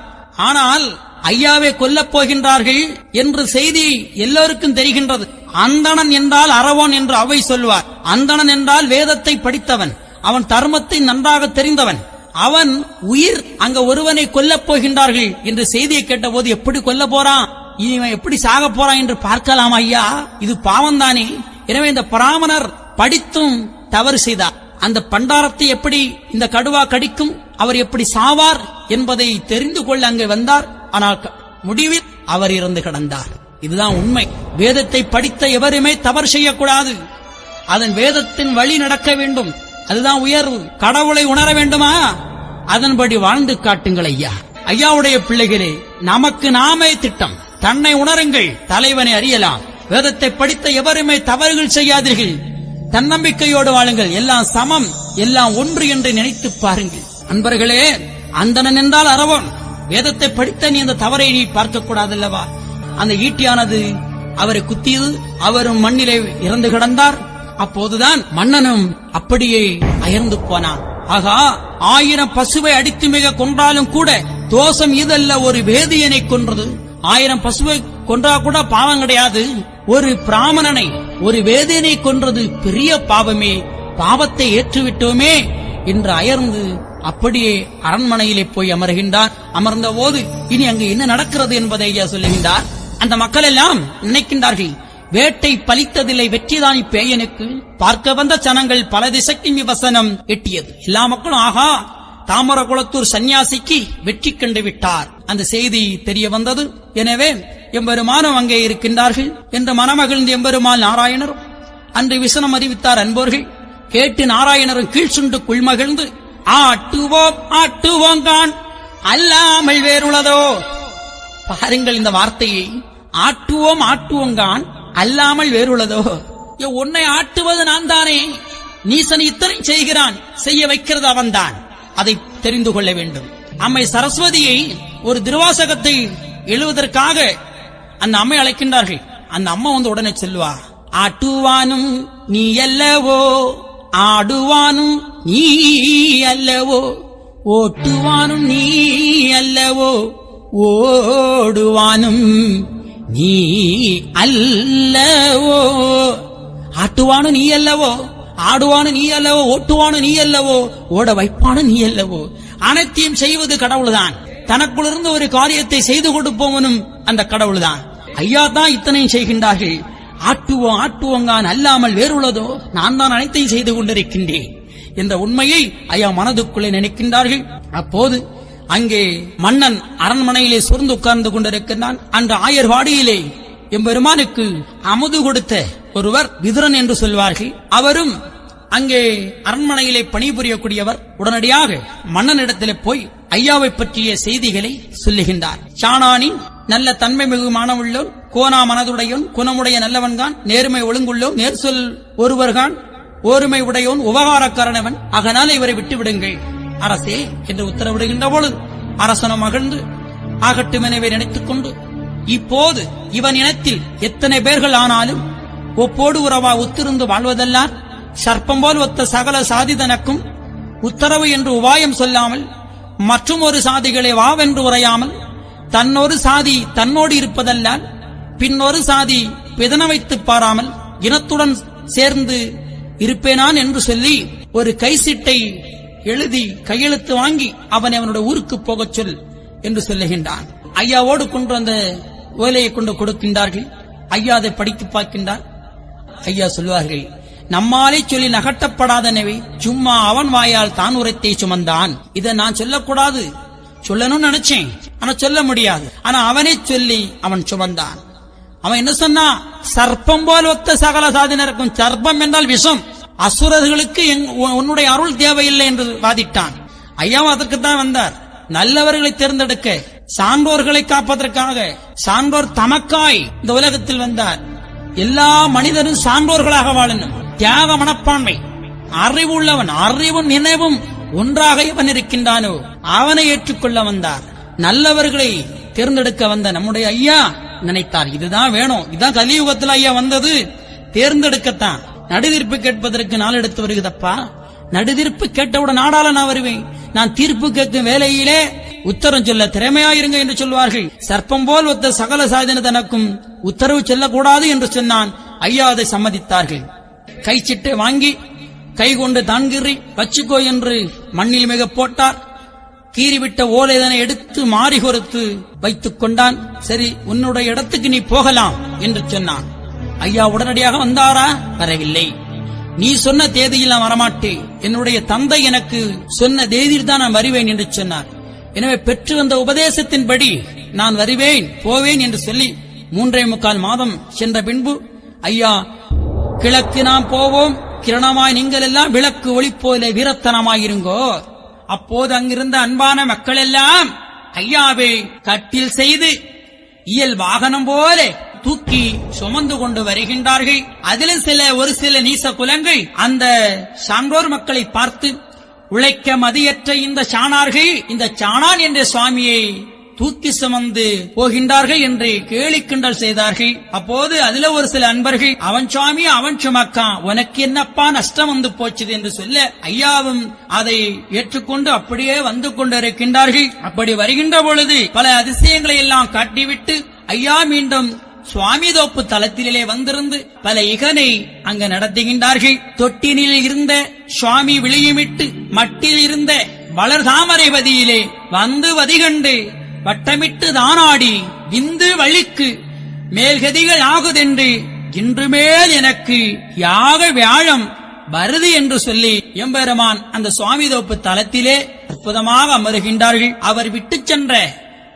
ஆனால் ஐயாவை கொல்லப் போகின்றார்கள் என்று செய்தி எல்லோருக்கும் தெரிகின்றது. அந்தணன் என்றால் அரவோன் என்று அவை சொல்வார். அந்தணன் என்றால் வேதத்தை படித்தவன், அவன் தர்மத்தை நன்றாக தெரிந்தவன். அவன் உயிர் அங்க ஒருவனை கொல்லப் போகின்றார்கள் என்று செய்தியை கேட்ட போது எப்படி கொல்ல போறான், இவன் எப்படி சாக போறான் என்று பார்க்கலாம் ஐயா, இது பாவம்தானே. எனவே இந்த பிராமணர் படித்தும் தவறு செய்தார். அந்த பண்டாரத்தை எப்படி இந்த கடுவா கடிக்கும், அவர் எப்படி சாவார் என்பதை தெரிந்து கொள்ள அங்கே வந்தார். ஆனால் முடிவில் அவர் இறந்து கிடந்தார். இதுதான் உண்மை. வேதத்தை படித்த எவருமே தவறு செய்யக்கூடாது. அதன் வேதத்தின் வழி நடக்க வேண்டும். அதுதான் உயர்வு. கடவுளை உணர வேண்டுமா, அதன்படி வாழ்ந்து காட்டுங்கள் ஐயா. ஐயாவுடைய பிள்ளைகளே, நமக்கு நாமே திட்டம். தன்னை உணருங்கள், தலைவனை அறியலாம். வேதத்தை படித்த எவருமே தவறுகள் செய்யாதீர்கள். தன்னம்பிக்கையோடு வாழுங்கள். எல்லாம் சமம், எல்லாம் ஒன்று என்று நினைத்து பாருங்கள். அன்பர்களே, அந்தணன் என்றால் அரவன். வேதத்தை படித்த நீ அந்த தவறை நீ பார்க்க கூடாதல்லவா? அந்த ஈட்டியானது அவரை குத்தியது. அவரும் மண்ணிலே இறந்து கிடந்தார். அப்போதுதான் மன்னனும் அப்படியே அயர்ந்து போனான். ஆகா, 1000 பசுவை அடித்து மிக கொன்றாலும் கூட தோஷம் இதல்ல ஒரு வேதியனை கொன்றது. 1000 பசுவை கொன்றா கூட பாவம் கிடையாது. ஒரு பிராமணனை, ஒரு வேதியனை கொன்றது பெரிய பாவமே. பாவத்தை ஏற்றுவிட்டோமே என்று அயர்ந்து அப்படியே அரண்மனையிலே போய் அமர்கின்றார். அமர்ந்த போது இனி அங்கு என்ன நடக்கிறது என்பதை ஐயா சொல்லுகின்றார். அந்த மக்கள் எல்லாம் நினைக்கின்றார்கள், வேட்டை பலித்ததில்லை, வெற்றிதான் இப்பேயனுக்கு. பார்க்க வந்த ஜனங்கள் பல திசைக்கும் விவசனம் எட்டியது. எல்லா மக்களும் ஆகா, தாமரகுளத்தூர் சன்னியாசிக்கு வெற்றி கண்டு விட்டார். அந்த செய்தி தெரிய வந்தது. எனவே எம்பெருமானும் அங்கே இருக்கின்றார்கள் என்று மனமகிழ்ந்து எம்பெருமான் நாராயணரும் அன்று விசனம் அறிவித்தார். அன்போர்கள் கேட்டு நாராயணரும் கீழ் சுண்டு குள்மகிழ்ந்து ஆட்டுவோம் ஆட்டுவோங்கான் அல்லாமல் வேறுள்ளதோ. பாருங்கள் இந்த வார்த்தையை, ஆட்டுவோம் ஆட்டுவோங்கான் அல்லாமல் வேறுள்ளதோ. உன்னை ஆட்டுவது நான் தானே, நீசன் இத்தனை செய்கிறான், செய்ய வைக்கிறது அவன்தான். அதை தெரிந்து கொள்ள வேண்டும். அம்மை சரஸ்வதியை ஒரு திருவாசகத்தை எழுவதற்காக அந்த அம்மை அழைக்கின்றார்கள். அந்த அம்மா வந்து உடனே சொல்லுவா, ஆட்டுவானும் நீ அல்லவோ, ஆடுவானும் நீ அல்லவோ, ஓட்டுவானும் நீ அல்லவோ, ஓடுவானும் நீ அல்லவோ. ஆட்டுவானு நீ அல்லவோ, ஆடுவானு நீ அல்லவோ, ஓட்டுவானு நீ அல்லவோ, ஓட வைப்பானு நீ அல்லவோ. அனைத்தையும் செய்வது கடவுள்தான். தனக்குள்ளிருந்து ஒரு காரியத்தை செய்து கொடுப்பவனும் அந்த கடவுள்தான். ஐயா தான் இத்தனையும் செய்கின்றார்கள். ஆட்டுவோம் ஆட்டுவோங்கான் அல்லாமல் வேறுள்ளதோ, நான் தான் அனைத்தையும் செய்து கொண்டிருக்கின்றேன் என்ற உண்மையை ஐயா மனதுக்குள்ளே நினைக்கின்றார்கள். அப்போது அங்கே மன்னன் அரண்மனையிலே சூர்ந்து உட்கார்ந்து கொண்டிருக்கின்றான். அன்று ஆயர்வாடியிலே எம்பெருமானுக்கு அமுது கொடுத்த ஒருவர் விதுரன் என்று சொல்வார்கள். அவரும் அங்கே அரண்மனையிலே பணிபுரியக்கூடியவர். உடனடியாக மன்னனிடத்திலே போய் ஐயாவை பற்றிய செய்திகளை சொல்லுகின்றார். சாணானின் நல்ல தன்மை மிகு மானவுள்ளோன், கோனா மனதுடையோன், குணமுடைய நல்லவன்கான், நேர்மை ஒழுங்குள்ளோன், நேர் சொல் ஒருவர்கான், ஓருமை உடையோன், உபகாரக்காரனவன், அதனால இவரை விட்டுவிடுங்கள் அரசே என்று உத்தரவிடுகின்ற பொழுது அரசனும் மகிழ்ந்து ஆகட்டும் எனவே நினைத்துக் கொண்டு, இப்போது இவன் இனத்தில் எத்தனை பேர்கள் ஆனாலும் ஒப்போடு உறவா ஒத்திருந்து வாழ்வதெல்லாம் சர்ப்பம் போல் ஒத்த சகல சாதி தனக்கும் உத்தரவு என்று உபாயம் சொல்லாமல், மற்றும் ஒரு சாதிகளை வாவென்று உரையாமல், தன்னொரு சாதி தன்னோடு இருப்பதல்லால் பின்னொரு சாதி பிதன வைத்து பாராமல் இனத்துடன் சேர்ந்து இருப்பேனான் என்று சொல்லி ஒரு கைசீட்டை எழுதி கையெழுத்து வாங்கி அவனை அவனுடைய ஊருக்கு போகச் சொல் என்று சொல்லுகின்றான். ஐயாவோடு கொண்டு அந்த ஓலையை கொண்டு கொடுக்கின்றார்கள். ஐயா அதை படித்து பார்க்கின்றார். ஐயா சொல்வார்கள், நம்மாலே சொல்லி நகட்டப்படாதனவே சும்மா அவன் வாயால் தான் உரைத்தை சுமந்தான். இதை நான் சொல்லக்கூடாது, சொல்லணும்னு நினைச்சேன், ஆனா சொல்ல முடியாது. ஆனா அவனே சொல்லி அவன் சுமந்தான். அவன் என்ன சொன்னா, சர்ப்பம் போல் ஒத்த சகல சாதினருக்கும், சர்ப்பம் என்றால் விஷம், அசுரர்களுக்கு உன்னுடைய அருள் தேவையில்லை என்று வாதிட்டான். ஐயாவும் அதற்குத்தான் வந்தார். நல்லவர்களை தேர்ந்தெடுக்க, சான்றோர்களை காப்பதற்காக, சான்றோர் தமக்காய் இந்த உலகத்தில் வந்தார். எல்லா மனிதரும் சான்றோர்களாக வாழணும். தியாக மனப்பான்மை, அறிவு உள்ளவன், அறிவும் நினைவும் ஒன்றாக இவன் இருக்கின்றானோ அவனை ஏற்றுக்கொள்ள வந்தார். நல்லவர்களை தேர்ந்தெடுக்க வந்த நம்முடைய ஐயா நினைத்தார், இதுதான் வேணும், இதுதான் கலியுகத்தில் ஐயா வந்தது, தேர்ந்தெடுக்கத்தான். நடுதீர்ப்பு கேட்பதற்கு நாள் எடுத்து வருகிறதப்பா. நடுதீர்ப்பு கேட்டவுடன் நாடாள நான் வருவேன். நான் தீர்ப்பு கேட்கும் வேலையிலே உத்தரவு சொல்ல திறமையாயிருங்க என்று சொல்வார்கள். சர்ப்பம் போல் ஒத்த சகல சாதன தனக்கும் உத்தரவு சொல்லக்கூடாது என்று சொன்னான். ஐயா அதை சம்மதித்தார்கள். கைச்சிட்டை வாங்கி கை கொண்டு தான்கிரி வச்சுக்கோ என்று மண்ணில் மிக போட்டார். கீறிவிட்ட ஓலைதனை எடுத்து மாறி கொடுத்து வைத்துக் கொண்டான். சரி, உன்னுடைய இடத்துக்கு நீ போகலாம் என்று சொன்னான். ஐயா உடனடியாக வந்தாரா? வரவில்லை. நீ சொன்ன தேதியில் நான் வரமாட்டேன், என்னுடைய தந்தை எனக்கு சொன்ன தேதியில் தான் நான் வருவேன் என்று சொன்னார். எனவே பெற்று வந்த உபதேசத்தின்படி நான் வருவேன் போவேன் என்று சொல்லி 3.25 மாதம் சென்ற பின்பு ஐயா, கிழக்கு நாம் போவோம், கிரணமாய் நீங்கள் எல்லாம் விளக்கு ஒளி போல வீரத்தனமாயிருங்கோ. அப்போது அங்கிருந்த அன்பான மக்கள் எல்லாம் ஐயாவை கட்டில் செய்து இயல் வாகனம் போல தூக்கி சுமந்து கொண்டு வருகின்றார்கள். அதிலும் ஒரு சில நீச குலங்கள் அந்த சான்றோர் மக்களை பார்த்து, உழைக்க மதியற்ற இந்த சாணார்கள் இந்த சாணான் என்ற சுவாமியை தூக்கி சுமந்து போகின்றார்கள் என்று கேலி கிண்டல் செய்தார்கள். அப்போது அதுல ஒரு சில அன்பர்கள், அவன் சுவாமி அவன் சுமக்கான், உனக்கு என்னப்பா நஷ்டம் வந்து போச்சுது என்று சொல்ல, ஐயாவும் அதை ஏற்றுக்கொண்டு அப்படியே வந்து கொண்டிருக்கின்றார்கள். அப்படி வருகின்ற பொழுது பல அதிசயங்களை எல்லாம் காட்டிவிட்டு ஐயா மீண்டும் சுவாமி தோப்பு தலத்திலே வந்திருந்து பல இகனை அங்க நடத்துகின்றார்கள். தொட்டினில் இருந்த சுவாமி விளியுமிட்டு மட்டில் இருந்த வளர்தாமரை பதியிலே வந்து வதிகண்டு வட்டமிட்டு தானாடி விந்து வழிக்கு மேல்கதிகள் ஆகுதென்று இன்று மேல் எனக்கு யாக வியாழம் வருது என்று சொல்லி எம்பெருமான் அந்த சுவாமி தோப்பு தலத்திலே அற்புதமாக அமருகின்றார்கள். அவர் விட்டு சென்ற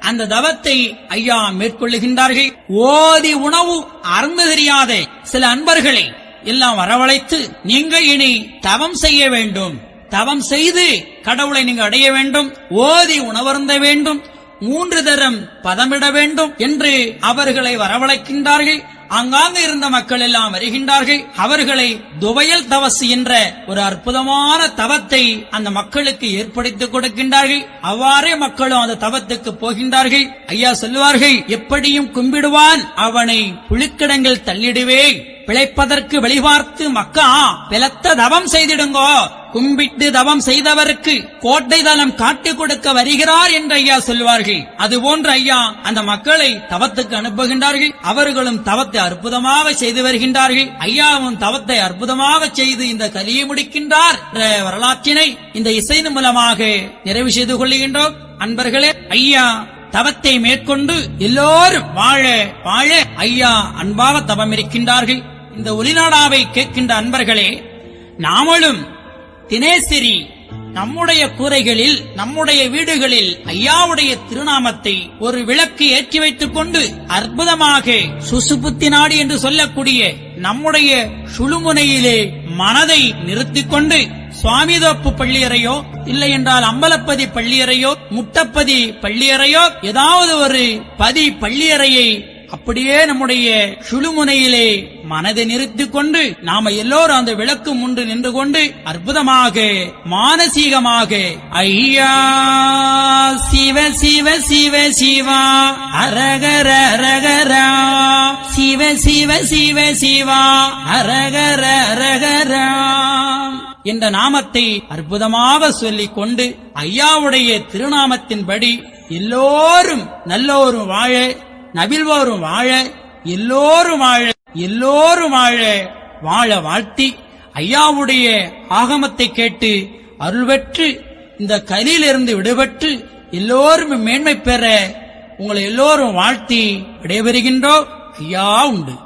அந்த தவத்தை ஐயா மேற்கொள்ளுகின்றார்கள். ஓதி உணவு அருந்த தெரியாத சில அன்பர்களை எல்லாம் வரவழைத்து, நீங்கள் இனி தவம் செய்ய வேண்டும், தவம் செய்து கடவுளை நீங்கள் அடைய வேண்டும், ஓதி உணவருந்த வேண்டும், 3 தரம் பதமிட வேண்டும் என்று அவர்களை வரவழைக்கின்றார்கள். அங்காங்க இருந்த மக்கள் எல்லாம் வருகின்றார்கள். அவர்களை துவையல் தவசு என்ற ஒரு அற்புதமான தவத்தை அந்த மக்களுக்கு ஏற்படுத்திக் கொடுக்கின்றார்கள். அவ்வாறே மக்களும் அந்த தவத்துக்கு போகின்றார்கள். ஐயா சொல்லுவார்கள், எப்படியும் கும்பிடுவான் அவனை புலிக்கிடங்கள் தள்ளிடுவேன், பிழைப்பதற்கு வழிபார்த்து மக்கா பிளத்த தவம் செய்திடுங்கோ, கும்பிட்டு தவம் செய்தவருக்கு கோட்டை தலம் காட்டிக் கொடுக்க வருகிறார் என்று ஐயா சொல்வார்கள். அதுபோன்று ஐயா அந்த மக்களை தவத்துக்கு அனுப்புகின்றார்கள். அவர்களும் தவத்தை அற்புதமாக செய்து வருகின்றார்கள். ஐயாவும் தவத்தை அற்புதமாக செய்து இந்த கலியை முடிக்கின்றார் என்ற வரலாற்றினை இந்த இசையின் மூலமாக நிறைவு செய்து கொள்ளுகின்றோம். அன்பர்களே, ஐயா தவத்தை மேற்கொண்டு எல்லோரும் வாழ வாழ ஐயா அன்பாக தவம் இருக்கின்றார்கள். இந்த ஒலிநாடாவை கேட்கின்ற அன்பர்களே, நாமளும் தினேசரி நம்முடைய கூரைகளில், நம்முடைய வீடுகளில் ஐயாவுடைய திருநாமத்தை ஒரு விளக்கு ஏற்றி வைத்துக் கொண்டு அற்புதமாக சுசுபுத்தி நாடு என்று சொல்லக்கூடிய நம்முடைய சுழுமுனையிலே மனதை நிறுத்திக் கொண்டு சுவாமிதோப்பு பள்ளியறையோ இல்லை என்றால் அம்பலப்பதி பள்ளியறையோ முட்டப்பதி பள்ளியறையோ ஏதாவது ஒரு பதி பள்ளியறையை அப்படியே நம்முடைய சுழுமுனையிலே மனதை நிறுத்திக் கொண்டு நாம எல்லோரும் அந்த விளக்கு முன்று நின்று கொண்டு அற்புதமாக மானசீகமாக ஐயா சிவ சிவ சிவ சிவா அரகர அரகரா, சிவ சிவ சிவ சிவா அரகர அரகரா என்ற நாமத்தை அற்புதமாக சொல்லிக் கொண்டு ஐயாவுடைய திருநாமத்தின்படி எல்லோரும் நல்லோரும் வாழ, நபில்வோரும் வாழ, எல்லோரும் வாழ, எல்லோரும் வாழ வாழ வாழ்த்தி ஐயாவுடைய ஆகமத்தை கேட்டு அருள் பெற்று இந்த கலியிலிருந்து விடுபட்டு எல்லோரும் மேன்மை பெற உங்களை எல்லோரும் வாழ்த்தி விடைபெறுகின்றோம். ஐயா உண்டு.